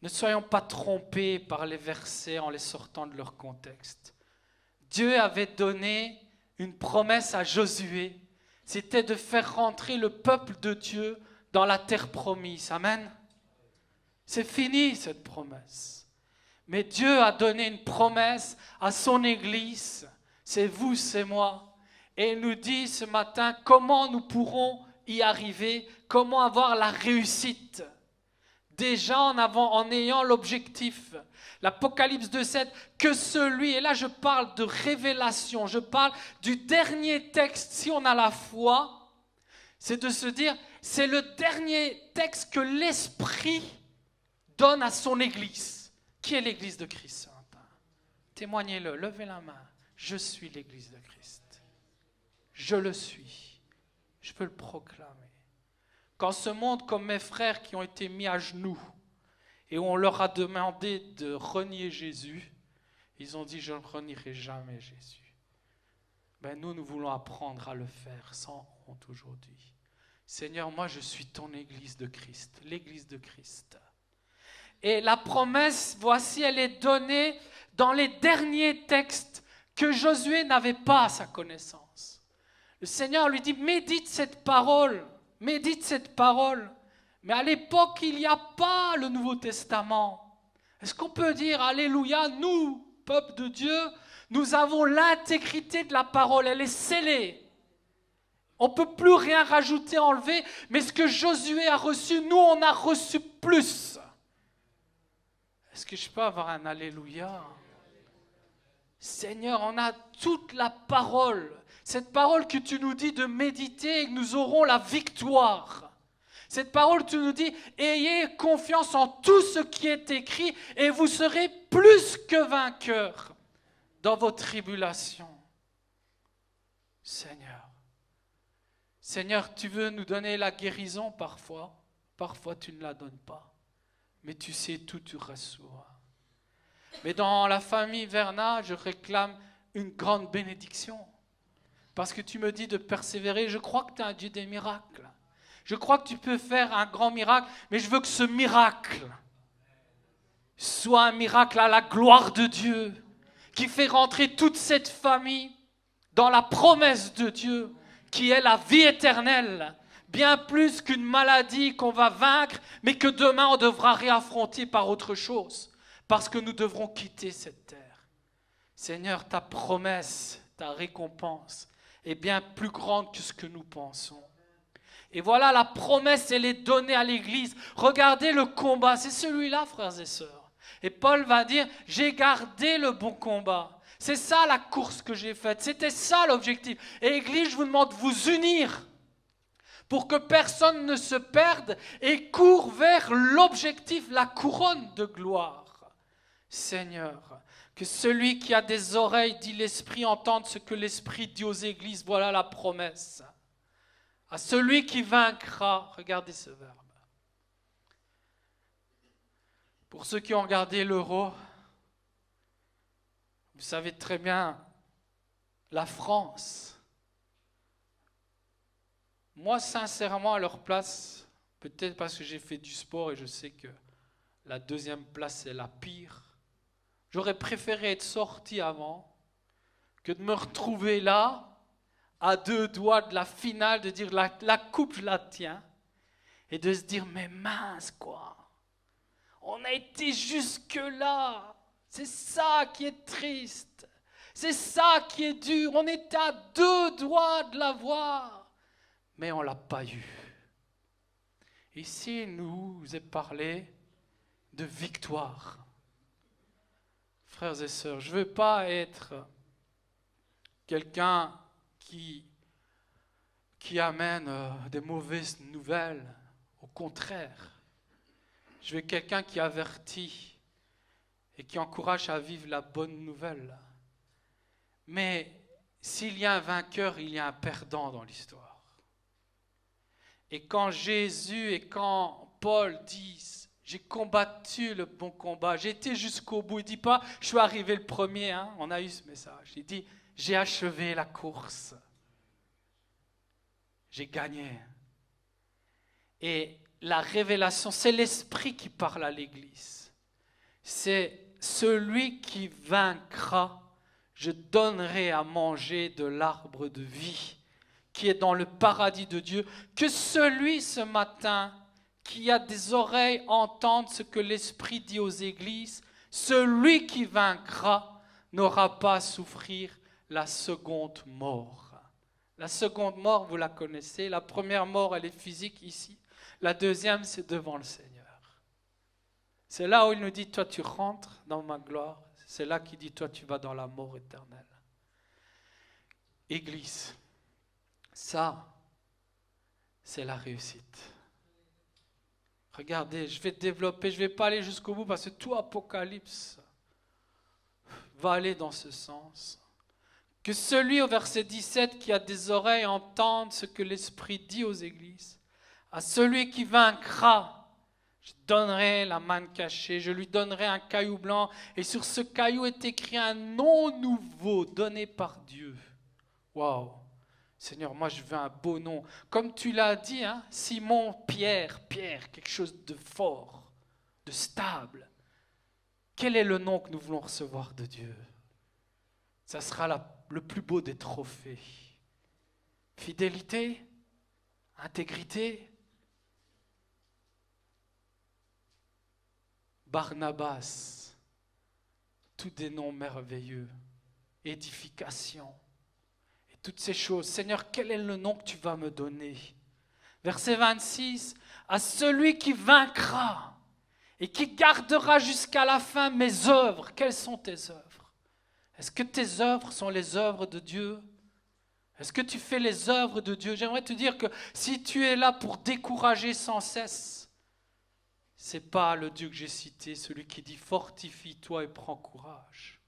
ne soyons pas trompés par les versets en les sortant de leur contexte. Dieu avait donné une promesse à Josué. C'était de faire rentrer le peuple de Dieu dans la terre promise. Amen. C'est fini cette promesse. Mais Dieu a donné une promesse à son Église. C'est vous, c'est moi. Et il nous dit ce matin comment nous pourrons y arriver, comment avoir la réussite. Déjà en ayant l'objectif. L'Apocalypse 2,7, que celui, et là je parle de révélation, je parle du dernier texte, si on a la foi, c'est de se dire, c'est le dernier texte que l'Esprit donne à son Église. Qui est l'Église de Christ? Témoignez-le, levez la main. Je suis l'Église de Christ. Je le suis. Je peux le proclamer. Quand ce monde, comme mes frères qui ont été mis à genoux et où on leur a demandé de renier Jésus, ils ont dit, je ne renierai jamais Jésus. Ben nous voulons apprendre à le faire sans honte aujourd'hui. Seigneur, moi je suis ton Église de Christ, l'Église de Christ. Et la promesse, voici, elle est donnée dans les derniers textes que Josué n'avait pas à sa connaissance. Le Seigneur lui dit, médite cette parole. Mais à l'époque, il n'y a pas le Nouveau Testament. Est-ce qu'on peut dire, alléluia, nous, peuple de Dieu, nous avons l'intégrité de la parole, elle est scellée. On ne peut plus rien rajouter, enlever, mais ce que Josué a reçu, nous, on a reçu plus. Est-ce que je peux avoir un alléluia? Seigneur, on a toute la parole. Cette parole que tu nous dis de méditer et que nous aurons la victoire. Cette parole, tu nous dis, ayez confiance en tout ce qui est écrit et vous serez plus que vainqueurs dans vos tribulations. Seigneur, tu veux nous donner la guérison parfois. Parfois, tu ne la donnes pas. Mais tu sais tout, tu reçois. Mais dans la famille Verna, je réclame une grande bénédiction. Parce que tu me dis de persévérer. Je crois que tu es un Dieu des miracles. Je crois que tu peux faire un grand miracle. Mais je veux que ce miracle soit un miracle à la gloire de Dieu. Qui fait rentrer toute cette famille dans la promesse de Dieu. Qui est la vie éternelle. Bien plus qu'une maladie qu'on va vaincre. Mais que demain on devra réaffronter par autre chose. Parce que nous devrons quitter cette terre. Seigneur, ta promesse, ta récompense est bien plus grande que ce que nous pensons. Et voilà, la promesse, elle est donnée à l'Église. Regardez le combat, c'est celui-là, frères et sœurs. Et Paul va dire, j'ai gardé le bon combat. C'est ça la course que j'ai faite, c'était ça l'objectif. Et l'Église, je vous demande de vous unir pour que personne ne se perde et court vers l'objectif, la couronne de gloire. Seigneur, que celui qui a des oreilles, dit l'Esprit, entende ce que l'Esprit dit aux églises. Voilà la promesse. À celui qui vaincra, regardez ce verbe. Pour ceux qui ont regardé l'Euro, vous savez très bien, la France. Moi, sincèrement, à leur place, peut-être parce que j'ai fait du sport et je sais que la deuxième place est la pire, j'aurais préféré être sorti avant que de me retrouver là, à 2 doigts de la finale, de dire la coupe, je la tiens, et de se dire, mais mince quoi, on a été jusque là, c'est ça qui est triste, c'est ça qui est dur, on était à 2 doigts de l'avoir, mais on ne l'a pas eu. Ici, il nous est parlé de victoire. Frères et sœurs, je ne veux pas être quelqu'un qui amène des mauvaises nouvelles. Au contraire, Je veux quelqu'un qui avertit et qui encourage à vivre la bonne nouvelle. Mais s'il y a un vainqueur, il y a un perdant dans l'histoire. Et quand Jésus et quand Paul disent « J'ai combattu le bon combat, j'ai été jusqu'au bout », il ne dit pas « Je suis arrivé le premier », hein, on a eu ce message. Il dit « J'ai achevé la course, j'ai gagné ». Et la révélation, c'est l'Esprit qui parle à l'Église. C'est celui qui vaincra, je donnerai à manger de l'arbre de vie qui est dans le paradis de Dieu. Que celui ce matin qui a des oreilles entende ce que l'Esprit dit aux églises. Celui qui vaincra n'aura pas à souffrir la seconde mort. La seconde mort, vous la connaissez. La première mort, elle est physique ici. La deuxième, c'est devant le Seigneur. C'est là où il nous dit, toi tu rentres dans ma gloire. C'est là qu'il dit, toi tu vas dans la mort éternelle. Église, ça, c'est la réussite. Regardez, je vais développer, je ne vais pas aller jusqu'au bout parce que tout Apocalypse va aller dans ce sens. Que celui au verset 17 qui a des oreilles entende ce que l'Esprit dit aux églises. À celui qui vaincra, je donnerai la manne cachée, je lui donnerai un caillou blanc et sur ce caillou est écrit un nom nouveau donné par Dieu. Waouh! Seigneur, moi je veux un beau nom. Comme tu l'as dit, hein, Simon, Pierre, quelque chose de fort, de stable. Quel est le nom que nous voulons recevoir de Dieu? Ça sera le plus beau des trophées. Fidélité, intégrité. Barnabas, tous des noms merveilleux. Édification. Toutes ces choses. Seigneur, quel est le nom que tu vas me donner? Verset 26, à celui qui vaincra et qui gardera jusqu'à la fin mes œuvres. Quelles sont tes œuvres? Est-ce que tes œuvres sont les œuvres de Dieu? Est-ce que tu fais les œuvres de Dieu? J'aimerais te dire que si tu es là pour décourager sans cesse, ce n'est pas le Dieu que j'ai cité, celui qui dit fortifie-toi et prends courage.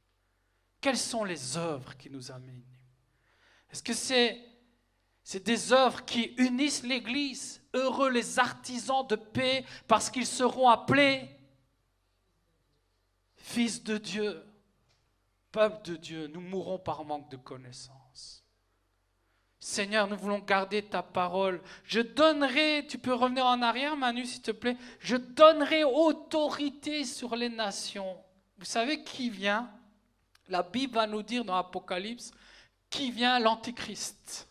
Quelles sont les œuvres qui nous amènent? Est-ce que c'est des œuvres qui unissent l'Église? Heureux les artisans de paix parce qu'ils seront appelés fils de Dieu, peuple de Dieu. Nous mourrons par manque de connaissance. Seigneur, nous voulons garder ta parole. Je donnerai, tu peux revenir en arrière Manu s'il te plaît, je donnerai autorité sur les nations. Vous savez qui vient? La Bible va nous dire dans Apocalypse, qui vient? L'Antichrist.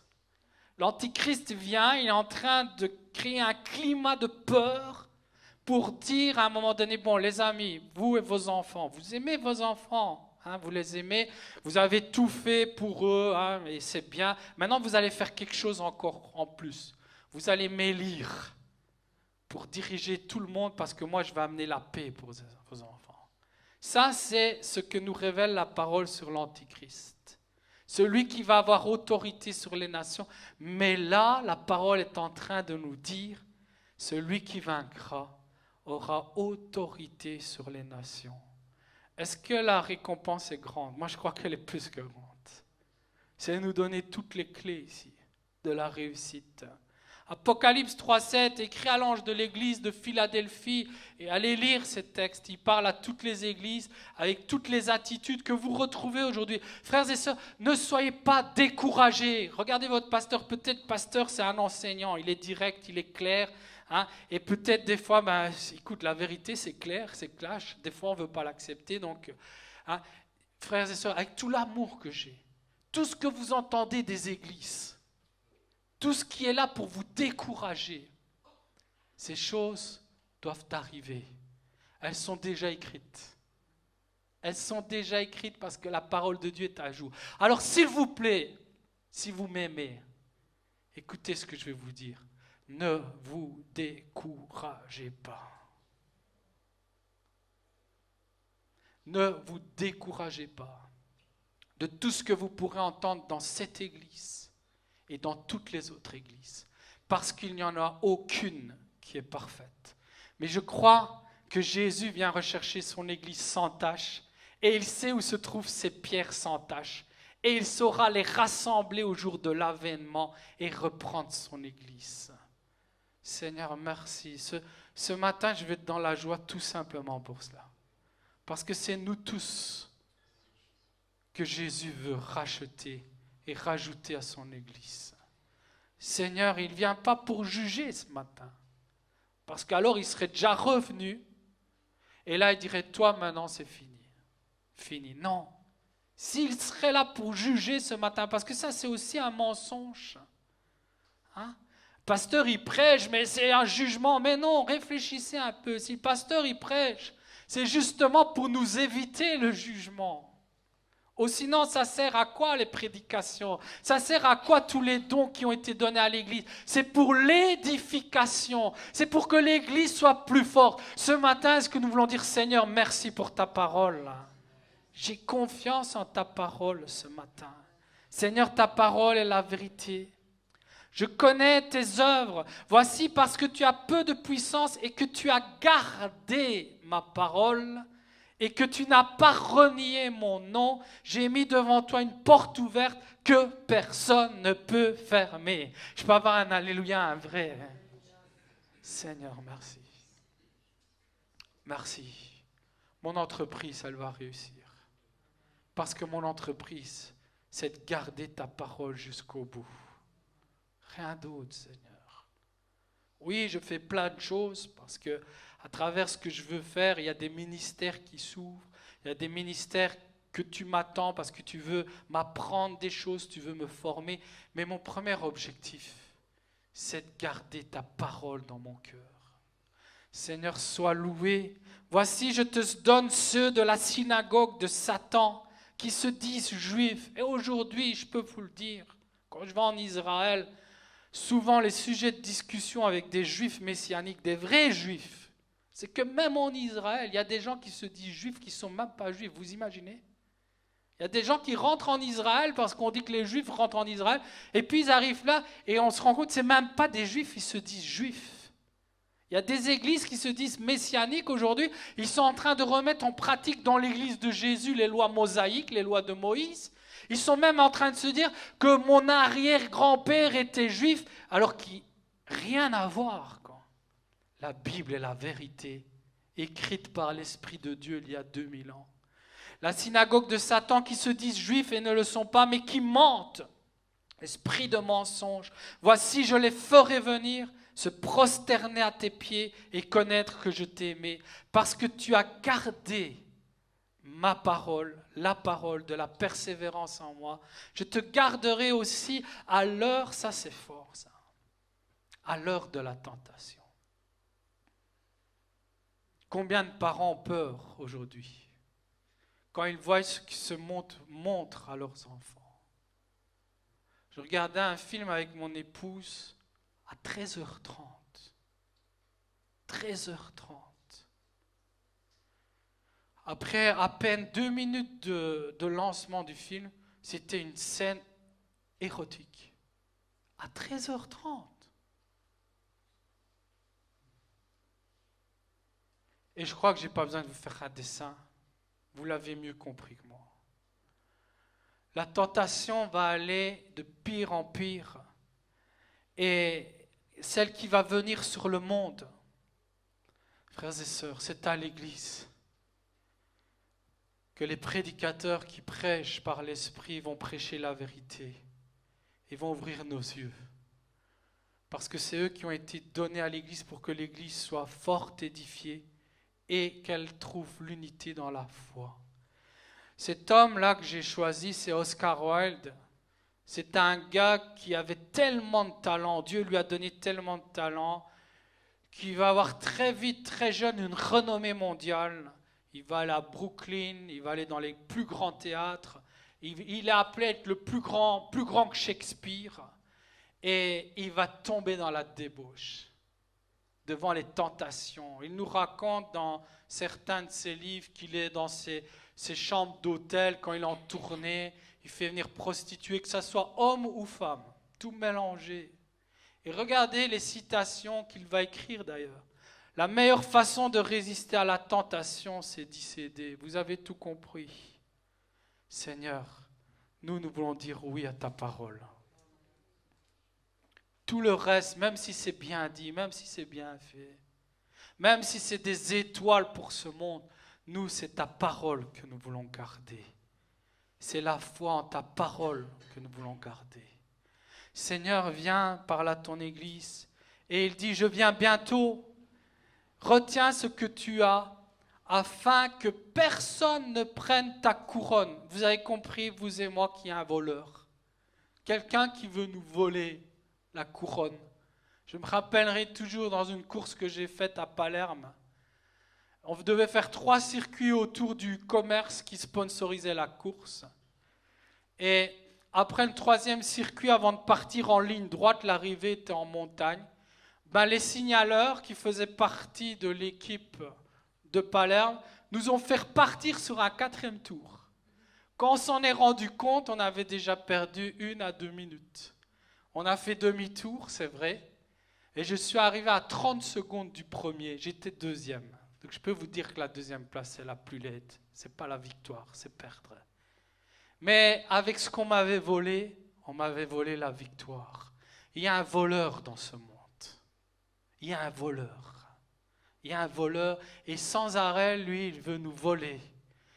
L'Antichrist vient, il est en train de créer un climat de peur pour dire à un moment donné, bon les amis, vous et vos enfants, vous aimez vos enfants, hein, vous les aimez, vous avez tout fait pour eux, hein, et c'est bien. Maintenant vous allez faire quelque chose encore en plus. Vous allez m'élire pour diriger tout le monde parce que moi je vais amener la paix pour vos enfants. Ça c'est ce que nous révèle la parole sur l'Antichrist. Celui qui va avoir autorité sur les nations. Mais là, la parole est en train de nous dire, celui qui vaincra aura autorité sur les nations. Est-ce que la récompense est grande? Moi, je crois qu'elle est plus que grande. C'est nous donner toutes les clés ici de la réussite. Apocalypse 3,7, écrit à l'ange de l'église de Philadelphie, et allez lire ces textes, il parle à toutes les églises, avec toutes les attitudes que vous retrouvez aujourd'hui. Frères et sœurs, ne soyez pas découragés. Regardez votre pasteur, peut-être pasteur c'est un enseignant, il est direct, il est clair, hein, et peut-être des fois, écoute, la vérité c'est clair, c'est clash, des fois on ne veut pas l'accepter, donc, hein, frères et sœurs, avec tout l'amour que j'ai, tout ce que vous entendez des églises, tout ce qui est là pour vous décourager, ces choses doivent arriver. Elles sont déjà écrites. Elles sont déjà écrites parce que la parole de Dieu est à jour. Alors s'il vous plaît, si vous m'aimez, écoutez ce que je vais vous dire. Ne vous découragez pas. Ne vous découragez pas de tout ce que vous pourrez entendre dans cette église et dans toutes les autres églises, parce qu'il n'y en a aucune qui est parfaite. Mais je crois que Jésus vient rechercher son Église sans tache et il sait où se trouvent ces pierres sans tache. Et il saura les rassembler au jour de l'avènement et reprendre son Église. Seigneur, merci. Ce matin, je vais être dans la joie tout simplement pour cela. Parce que c'est nous tous que Jésus veut racheter et rajouter à son Église. Seigneur, il ne vient pas pour juger ce matin. Parce qu'alors, il serait déjà revenu. Et là, il dirait, toi, maintenant, c'est fini. Fini. Non. S'il serait là pour juger ce matin, parce que ça, c'est aussi un mensonge. Hein? Le pasteur, il prêche, mais c'est un jugement. Mais non, réfléchissez un peu. Si le pasteur, il prêche, c'est justement pour nous éviter le jugement. Ou sinon, ça sert à quoi les prédications? Ça sert à quoi tous les dons qui ont été donnés à l'Église? C'est pour l'édification. C'est pour que l'Église soit plus forte. Ce matin, est-ce que nous voulons dire, Seigneur, merci pour ta parole? J'ai confiance en ta parole ce matin. Seigneur, ta parole est la vérité. Je connais tes œuvres. Voici parce que tu as peu de puissance et que tu as gardé ma parole et que tu n'as pas renié mon nom, j'ai mis devant toi une porte ouverte que personne ne peut fermer. Je peux avoir un alléluia, un vrai. Seigneur, merci. Merci. Mon entreprise, elle va réussir. Parce que mon entreprise, c'est de garder ta parole jusqu'au bout. Rien d'autre, Seigneur. Oui, je fais plein de choses parce que à travers ce que je veux faire, il y a des ministères qui s'ouvrent, il y a des ministères que tu m'attends parce que tu veux m'apprendre des choses, tu veux me former. Mais mon premier objectif, c'est de garder ta parole dans mon cœur. Seigneur, sois loué. Voici, je te donne ceux de la synagogue de Satan qui se disent juifs. Et aujourd'hui, je peux vous le dire, quand je vais en Israël, souvent les sujets de discussion avec des juifs messianiques, des vrais juifs, c'est que même en Israël, il y a des gens qui se disent juifs qui ne sont même pas juifs. Vous imaginez? Il y a des gens qui rentrent en Israël parce qu'on dit que les juifs rentrent en Israël. Et puis ils arrivent là et on se rend compte que ce n'est même pas des juifs, ils se disent juifs. Il y a des églises qui se disent messianiques aujourd'hui. Ils sont en train de remettre en pratique dans l'église de Jésus les lois mosaïques, les lois de Moïse. Ils sont même en train de se dire que mon arrière-grand-père était juif alors qu'il n'a rien à voir. La Bible est la vérité, écrite par l'Esprit de Dieu il y a 2000 ans. La synagogue de Satan qui se disent juifs et ne le sont pas, mais qui mentent. Esprit de mensonge. Voici, je les ferai venir, se prosterner à tes pieds et connaître que je t'ai aimé, parce que tu as gardé ma parole, la parole de la persévérance en moi. Je te garderai aussi à l'heure, ça c'est fort ça, à l'heure de la tentation. Combien de parents ont peur aujourd'hui quand ils voient ce qui se montre à leurs enfants? Je regardais un film avec mon épouse à 13h30. 13h30. Après à peine 2 minutes de lancement du film, c'était une scène érotique. À 13h30. Et je crois que je n'ai pas besoin de vous faire un dessin. Vous l'avez mieux compris que moi. La tentation va aller de pire en pire. Et celle qui va venir sur le monde, frères et sœurs, c'est à l'Église que les prédicateurs qui prêchent par l'Esprit vont prêcher la vérité. Ils vont ouvrir nos yeux. Parce que c'est eux qui ont été donnés à l'Église pour que l'Église soit forte, édifiée, et qu'elle trouve l'unité dans la foi. Cet homme-là que j'ai choisi, c'est Oscar Wilde. C'est un gars qui avait tellement de talent, Dieu lui a donné tellement de talent, qu'il va avoir très vite, très jeune, une renommée mondiale. Il va aller à Brooklyn, il va aller dans les plus grands théâtres. Il est appelé à être le plus grand que Shakespeare. Et il va tomber dans la débauche, devant les tentations. Il nous raconte dans certains de ses livres qu'il est dans ses chambres d'hôtel, quand il est en tournée, il fait venir prostituées, que ce soit homme ou femme, tout mélangé. Et regardez les citations qu'il va écrire d'ailleurs. La meilleure façon de résister à la tentation, c'est d'y céder. Vous avez tout compris. Seigneur, nous voulons dire oui à ta parole. Tout le reste, même si c'est bien dit, même si c'est bien fait, même si c'est des étoiles pour ce monde, nous, c'est ta parole que nous voulons garder. C'est la foi en ta parole que nous voulons garder. Seigneur, viens, parle à ton Église. Et il dit, je viens bientôt. Retiens ce que tu as, afin que personne ne prenne ta couronne. Vous avez compris, vous et moi, qu'il y a un voleur. Quelqu'un qui veut nous voler la couronne. Je me rappellerai toujours dans une course que j'ai faite à Palerme. On devait faire 3 circuits autour du commerce qui sponsorisait la course. Et après le 3e circuit, avant de partir en ligne droite, l'arrivée était en montagne. Les signaleurs qui faisaient partie de l'équipe de Palerme nous ont fait repartir sur un 4e tour. Quand on s'en est rendu compte, on avait déjà perdu 1 à 2 minutes. On a fait demi-tour, c'est vrai. Et je suis arrivé à 30 secondes du premier. J'étais 2e. Donc je peux vous dire que la 2e place, c'est la plus laide. Ce n'est pas la victoire, c'est perdre. Mais avec ce qu'on m'avait volé, on m'avait volé la victoire. Il y a un voleur dans ce monde. Il y a un voleur. Il y a un voleur et sans arrêt, lui, il veut nous voler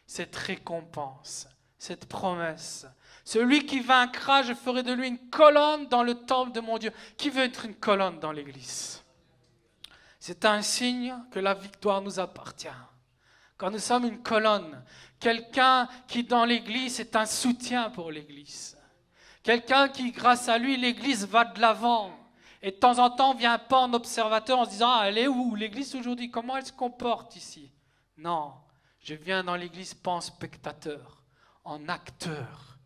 cette récompense, cette promesse. Celui qui vaincra, je ferai de lui une colonne dans le temple de mon Dieu. Qui veut être une colonne dans l'église? C'est un signe que la victoire nous appartient. Quand nous sommes une colonne, quelqu'un qui dans l'église est un soutien pour l'église. Quelqu'un qui, grâce à lui, l'église va de l'avant. Et de temps en temps, on ne vient pas en observateur en se disant « Ah, elle est où l'église aujourd'hui? Comment elle se comporte ici ?» Non, je viens dans l'église pas en spectateur, en acteur.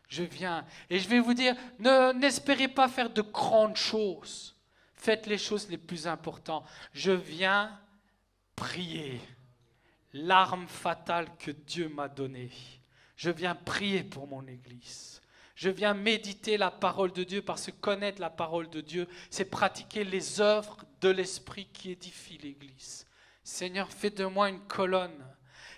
Je viens et je vais vous dire, n'espérez pas faire de grandes choses. Faites les choses les plus importantes. Je viens prier. L'arme fatale que Dieu m'a donnée. Je viens prier pour mon église. Je viens méditer la parole de Dieu parce que connaître la parole de Dieu, c'est pratiquer les œuvres de l'Esprit qui édifient l'église. Seigneur, fais de moi une colonne.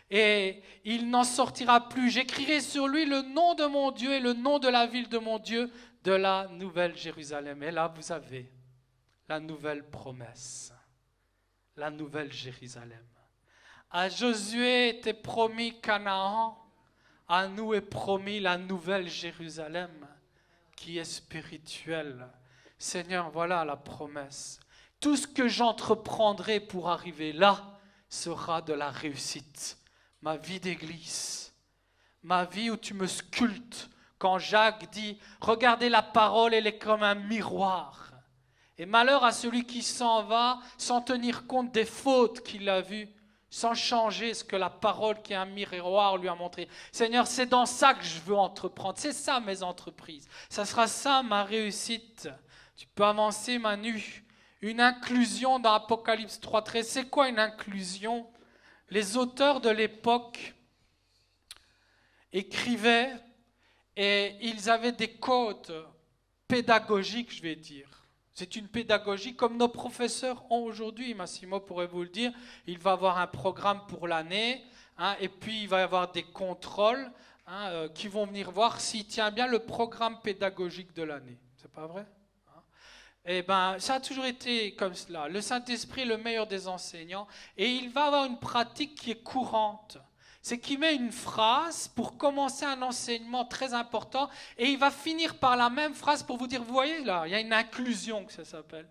Et il n'en sortira plus. J'écrirai sur lui le nom de mon Dieu et le nom de la ville de mon Dieu, de la Nouvelle Jérusalem. Et là, vous avez la nouvelle promesse. La Nouvelle Jérusalem. À Josué était promis Canaan, à nous est promis la Nouvelle Jérusalem, qui est spirituelle. Seigneur, voilà la promesse. Tout ce que j'entreprendrai pour arriver là sera de la réussite. Ma vie d'église, ma vie où tu me sculptes. Quand Jacques dit, regardez la parole, elle est comme un miroir. Et malheur à celui qui s'en va sans tenir compte des fautes qu'il a vues, sans changer ce que la parole qui est un miroir lui a montré. Seigneur, c'est dans ça que je veux entreprendre. C'est ça mes entreprises. Ça sera ça ma réussite. Tu peux avancer Manu. Une inclusion dans Apocalypse 3.13. C'est quoi une inclusion? Les auteurs de l'époque écrivaient et ils avaient des codes pédagogiques, je vais dire. C'est une pédagogie comme nos professeurs ont aujourd'hui. Massimo pourrait vous le dire. Il va avoir un programme pour l'année et puis il va y avoir des contrôles qui vont venir voir s'il tient bien le programme pédagogique de l'année. C'est pas vrai? Eh bien, ça a toujours été comme cela. Le Saint-Esprit est le meilleur des enseignants et il va avoir une pratique qui est courante. C'est qu'il met une phrase pour commencer un enseignement très important et il va finir par la même phrase pour vous dire, vous voyez là, il y a une inclusion que ça s'appelle.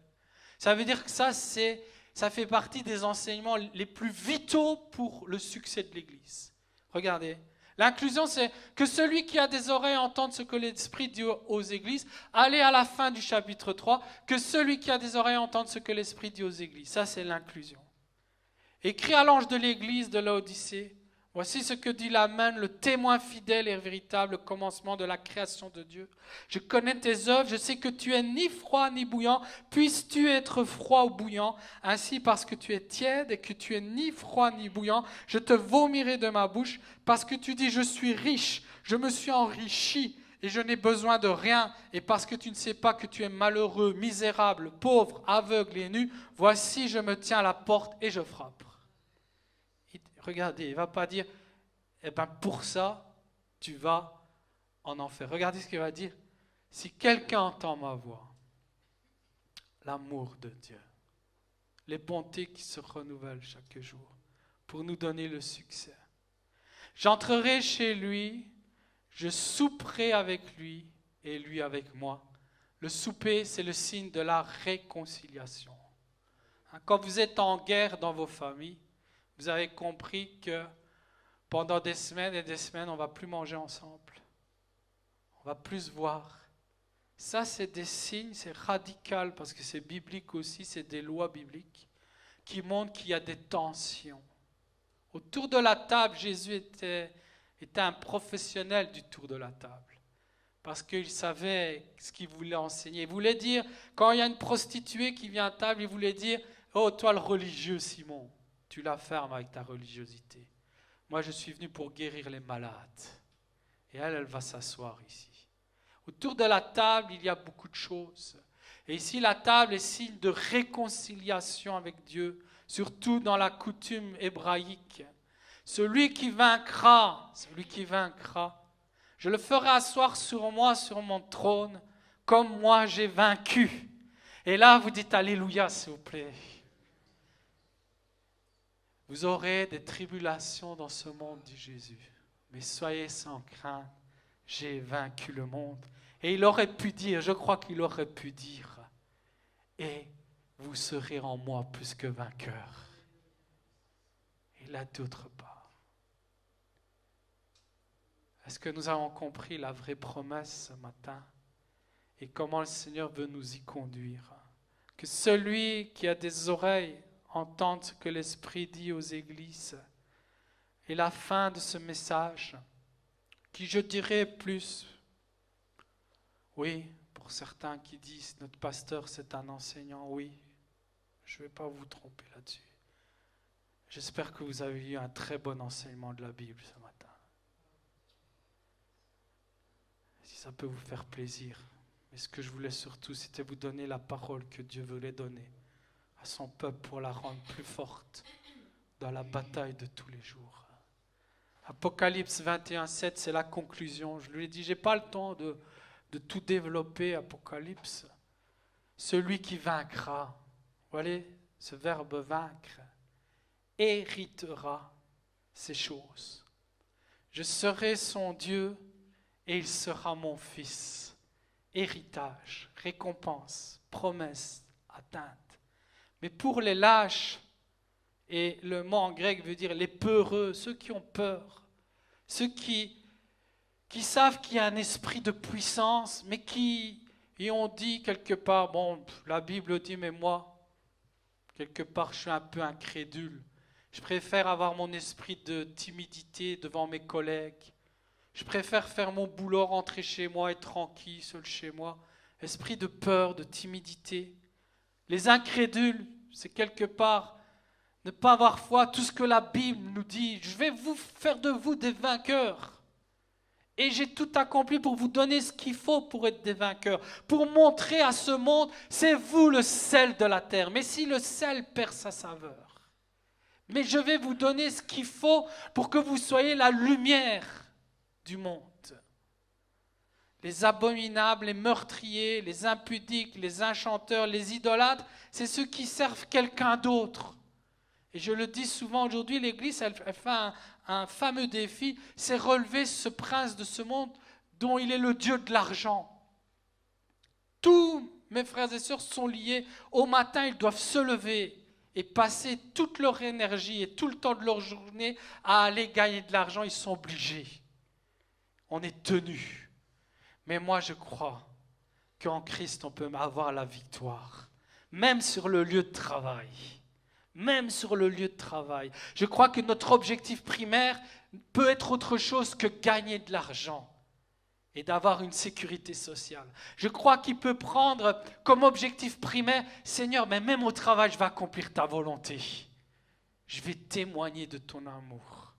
Ça veut dire que ça fait partie des enseignements les plus vitaux pour le succès de l'Église. Regardez. L'inclusion, c'est que celui qui a des oreilles entende ce que l'Esprit dit aux églises. Allez à la fin du chapitre 3, que celui qui a des oreilles entende ce que l'Esprit dit aux églises. Ça, c'est l'inclusion. Écrit à l'ange de l'église de Laodicée, voici ce que dit l'Amen, le témoin fidèle et véritable, commencement de la création de Dieu. Je connais tes œuvres, je sais que tu es ni froid ni bouillant. Puisses-tu être froid ou bouillant? Ainsi, parce que tu es tiède et que tu es ni froid ni bouillant, je te vomirai de ma bouche. Parce que tu dis, je suis riche, je me suis enrichi et je n'ai besoin de rien, et parce que tu ne sais pas que tu es malheureux, misérable, pauvre, aveugle et nu, voici je me tiens à la porte et je frappe. Regardez, il ne va pas dire, eh bien pour ça, tu vas en enfer. Regardez ce qu'il va dire. Si quelqu'un entend ma voix, l'amour de Dieu, les bontés qui se renouvellent chaque jour pour nous donner le succès. J'entrerai chez lui, je souperai avec lui et lui avec moi. Le souper, c'est le signe de la réconciliation. Quand vous êtes en guerre dans vos familles, vous avez compris que pendant des semaines et des semaines, on ne va plus manger ensemble. On ne va plus se voir. Ça, c'est des signes, c'est radical parce que c'est biblique aussi, c'est des lois bibliques qui montrent qu'il y a des tensions. Autour de la table, Jésus était un professionnel du tour de la table parce qu'il savait ce qu'il voulait enseigner. Il voulait dire, quand il y a une prostituée qui vient à table, il voulait dire, oh toi le religieux Simon, tu la fermes avec ta religiosité. Moi je suis venu pour guérir les malades. Et elle va s'asseoir ici. Autour de la table, il y a beaucoup de choses. Et ici, la table est signe de réconciliation avec Dieu, surtout dans la coutume hébraïque. Celui qui vaincra, je le ferai asseoir sur moi, sur mon trône, comme moi j'ai vaincu. Et là, vous dites Alléluia, s'il vous plaît. Vous aurez des tribulations dans ce monde, dit Jésus. Mais soyez sans crainte, j'ai vaincu le monde. Et il aurait pu dire, je crois qu'il aurait pu dire, et vous serez en moi plus que vainqueurs. Et là, d'autre part. Est-ce que nous avons compris la vraie promesse ce matin et comment le Seigneur veut nous y conduire? Que celui qui a des oreilles entende ce que l'Esprit dit aux églises. Et la fin de ce message, qui je dirais plus, oui, pour certains qui disent notre pasteur c'est un enseignant, oui, je ne vais pas vous tromper là-dessus. J'espère que vous avez eu un très bon enseignement de la Bible ce matin. Si ça peut vous faire plaisir, mais ce que je voulais surtout, c'était vous donner la parole que Dieu voulait donner à son peuple pour la rendre plus forte dans la bataille de tous les jours. Apocalypse 21:7, c'est la conclusion. Je lui ai dit, je n'ai pas le temps de tout développer, Apocalypse. Celui qui vaincra, vous voyez ce verbe vaincre, héritera ces choses. Je serai son Dieu et il sera mon fils. Héritage, récompense, promesse, atteinte. Mais pour les lâches, et le mot en grec veut dire les peureux, ceux qui ont peur, ceux qui savent qu'il y a un esprit de puissance, mais qui y ont dit quelque part, bon, la Bible dit, mais moi, quelque part, je suis un peu incrédule. Je préfère avoir mon esprit de timidité devant mes collègues. Je préfère faire mon boulot, rentrer chez moi, être tranquille, seul chez moi. Esprit de peur, de timidité. Les incrédules, c'est quelque part ne pas avoir foi, tout ce que la Bible nous dit. Je vais vous faire de vous des vainqueurs. Et j'ai tout accompli pour vous donner ce qu'il faut pour être des vainqueurs. Pour montrer à ce monde, c'est vous le sel de la terre. Mais si le sel perd sa saveur, mais je vais vous donner ce qu'il faut pour que vous soyez la lumière du monde. Les abominables, les meurtriers, les impudiques, les inchanteurs, les idolâtres, c'est ceux qui servent quelqu'un d'autre. Et je le dis souvent aujourd'hui, l'Église, elle fait un fameux défi, c'est relever ce prince de ce monde dont il est le Dieu de l'argent. Tous mes frères et sœurs sont liés. Au matin, ils doivent se lever et passer toute leur énergie et tout le temps de leur journée à aller gagner de l'argent. Ils sont obligés. On est tenus. Mais moi, je crois qu'en Christ, on peut avoir la victoire, même sur le lieu de travail. Même sur le lieu de travail. Je crois que notre objectif primaire peut être autre chose que gagner de l'argent et d'avoir une sécurité sociale. Je crois qu'il peut prendre comme objectif primaire, Seigneur, mais même au travail, je vais accomplir ta volonté. Je vais témoigner de ton amour.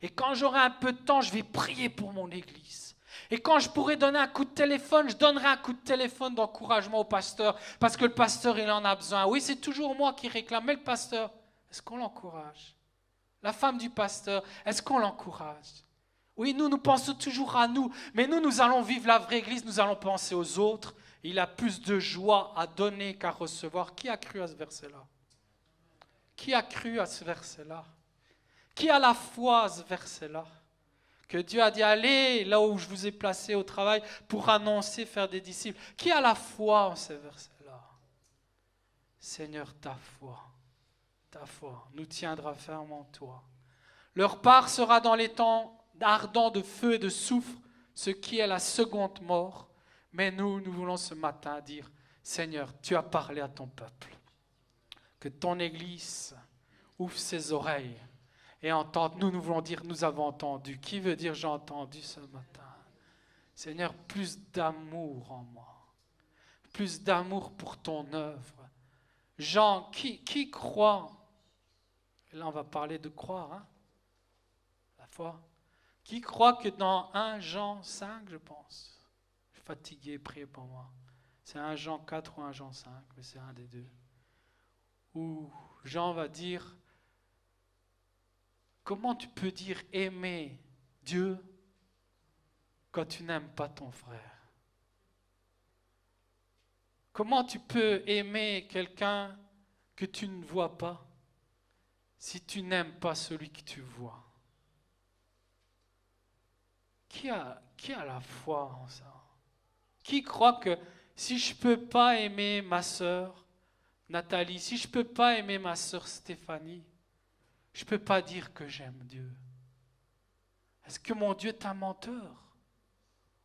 Et quand j'aurai un peu de temps, je vais prier pour mon Église. Et quand je pourrais donner un coup de téléphone, je donnerai un coup de téléphone d'encouragement au pasteur, parce que le pasteur, il en a besoin. Oui, c'est toujours moi qui réclame, mais le pasteur, est-ce qu'on l'encourage? La femme du pasteur, est-ce qu'on l'encourage? Oui, nous pensons toujours à nous, mais nous allons vivre la vraie Église, nous allons penser aux autres. Il a plus de joie à donner qu'à recevoir. Qui a cru à ce verset-là? Qui a cru à ce verset-là? Qui a la foi à ce verset-là? Que Dieu a dit, allez là où je vous ai placé au travail pour annoncer, faire des disciples. Qui a la foi en ces versets-là? Seigneur, ta foi nous tiendra ferme en toi. Leur part sera dans les temps ardents de feu et de soufre, ce qui est la seconde mort. Mais nous voulons ce matin dire, Seigneur, tu as parlé à ton peuple. Que ton Église ouvre ses oreilles et entende. Nous voulons dire, nous avons entendu. Qui veut dire, j'ai entendu ce matin? Seigneur, plus d'amour en moi. Plus d'amour pour ton œuvre. Jean, qui croit? Et là, on va parler de croire, hein? La foi. Qui croit que dans 1 Jean 5, je pense, je suis fatigué, priez pour moi. C'est 1 Jean 4 ou 1 Jean 5, mais c'est un des deux. Où Jean va dire, comment tu peux dire aimer Dieu quand tu n'aimes pas ton frère? Comment tu peux aimer quelqu'un que tu ne vois pas si tu n'aimes pas celui que tu vois? Qui a la foi en ça? Qui croit que si je ne peux pas aimer ma sœur Nathalie, si je ne peux pas aimer ma sœur Stéphanie, je ne peux pas dire que j'aime Dieu? Est-ce que mon Dieu est un menteur?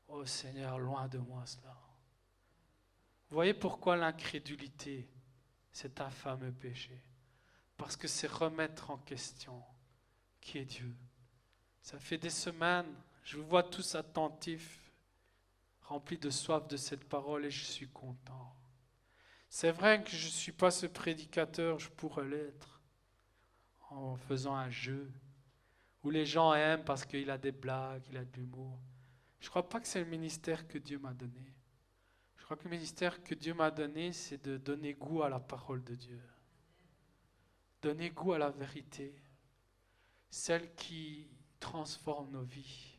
Oh Seigneur, loin de moi cela. Vous voyez pourquoi l'incrédulité, c'est un fameux péché? Parce que c'est remettre en question qui est Dieu. Ça fait des semaines, je vous vois tous attentifs, remplis de soif de cette parole et je suis content. C'est vrai que je ne suis pas ce prédicateur, je pourrais l'être, en faisant un jeu, où les gens aiment parce qu'il a des blagues, il a de l'humour. Je ne crois pas que c'est le ministère que Dieu m'a donné. Je crois que le ministère que Dieu m'a donné, c'est de donner goût à la parole de Dieu. Donner goût à la vérité, celle qui transforme nos vies,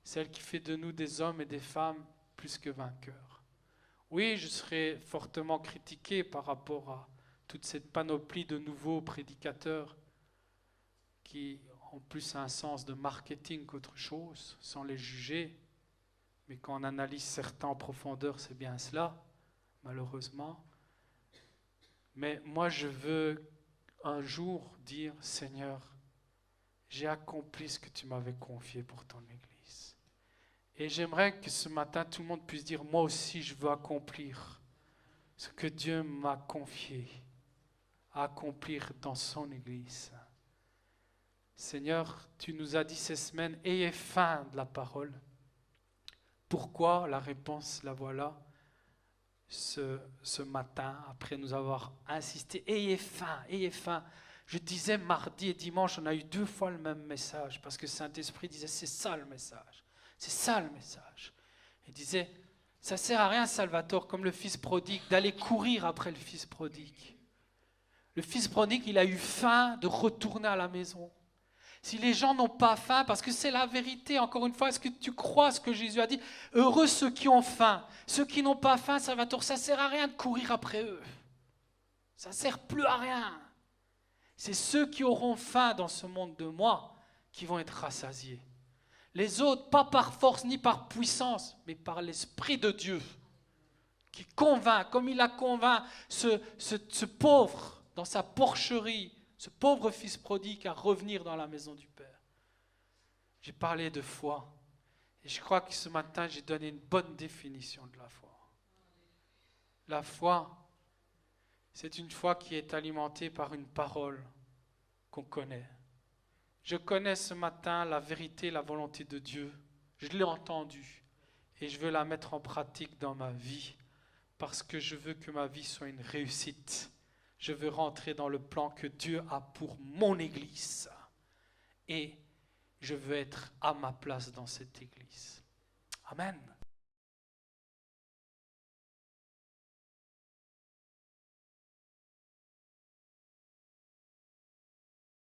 celle qui fait de nous des hommes et des femmes plus que vainqueurs. Oui, je serai fortement critiqué par rapport à toute cette panoplie de nouveaux prédicateurs qui ont plus un sens de marketing qu'autre chose, sans les juger. Mais quand on analyse certains en profondeur, c'est bien cela, malheureusement. Mais moi, je veux un jour dire, Seigneur, j'ai accompli ce que tu m'avais confié pour ton Église. Et j'aimerais que ce matin, tout le monde puisse dire, moi aussi, je veux accomplir ce que Dieu m'a confié à accomplir dans son Église. Seigneur, tu nous as dit ces semaines, ayez faim de la parole. Pourquoi? La réponse, la voilà. Ce matin, après nous avoir insisté, ayez faim, ayez faim. Je disais mardi et dimanche, on a eu 2 fois le même message, parce que Saint-Esprit disait, c'est ça le message, c'est ça le message. Il disait, ça ne sert à rien, Salvatore, comme le fils prodigue, d'aller courir après le fils prodigue. Le fils prodigue, il a eu faim de retourner à la maison. Si les gens n'ont pas faim, parce que c'est la vérité, encore une fois, est-ce que tu crois ce que Jésus a dit? Heureux ceux qui ont faim. Ceux qui n'ont pas faim, Salvatore, ça ne sert à rien de courir après eux. Ça ne sert plus à rien. C'est ceux qui auront faim dans ce monde de moi qui vont être rassasiés. Les autres, pas par force ni par puissance, mais par l'Esprit de Dieu, qui convainc, comme il a convainc ce pauvre dans sa porcherie, ce pauvre fils prodigue à revenir dans la maison du Père. J'ai parlé de foi. Et je crois que ce matin, j'ai donné une bonne définition de la foi. La foi, c'est une foi qui est alimentée par une parole qu'on connaît. Je connais ce matin la vérité, la volonté de Dieu. Je l'ai entendue et je veux la mettre en pratique dans ma vie parce que je veux que ma vie soit une réussite. Je veux rentrer dans le plan que Dieu a pour mon Église. Et je veux être à ma place dans cette Église. Amen.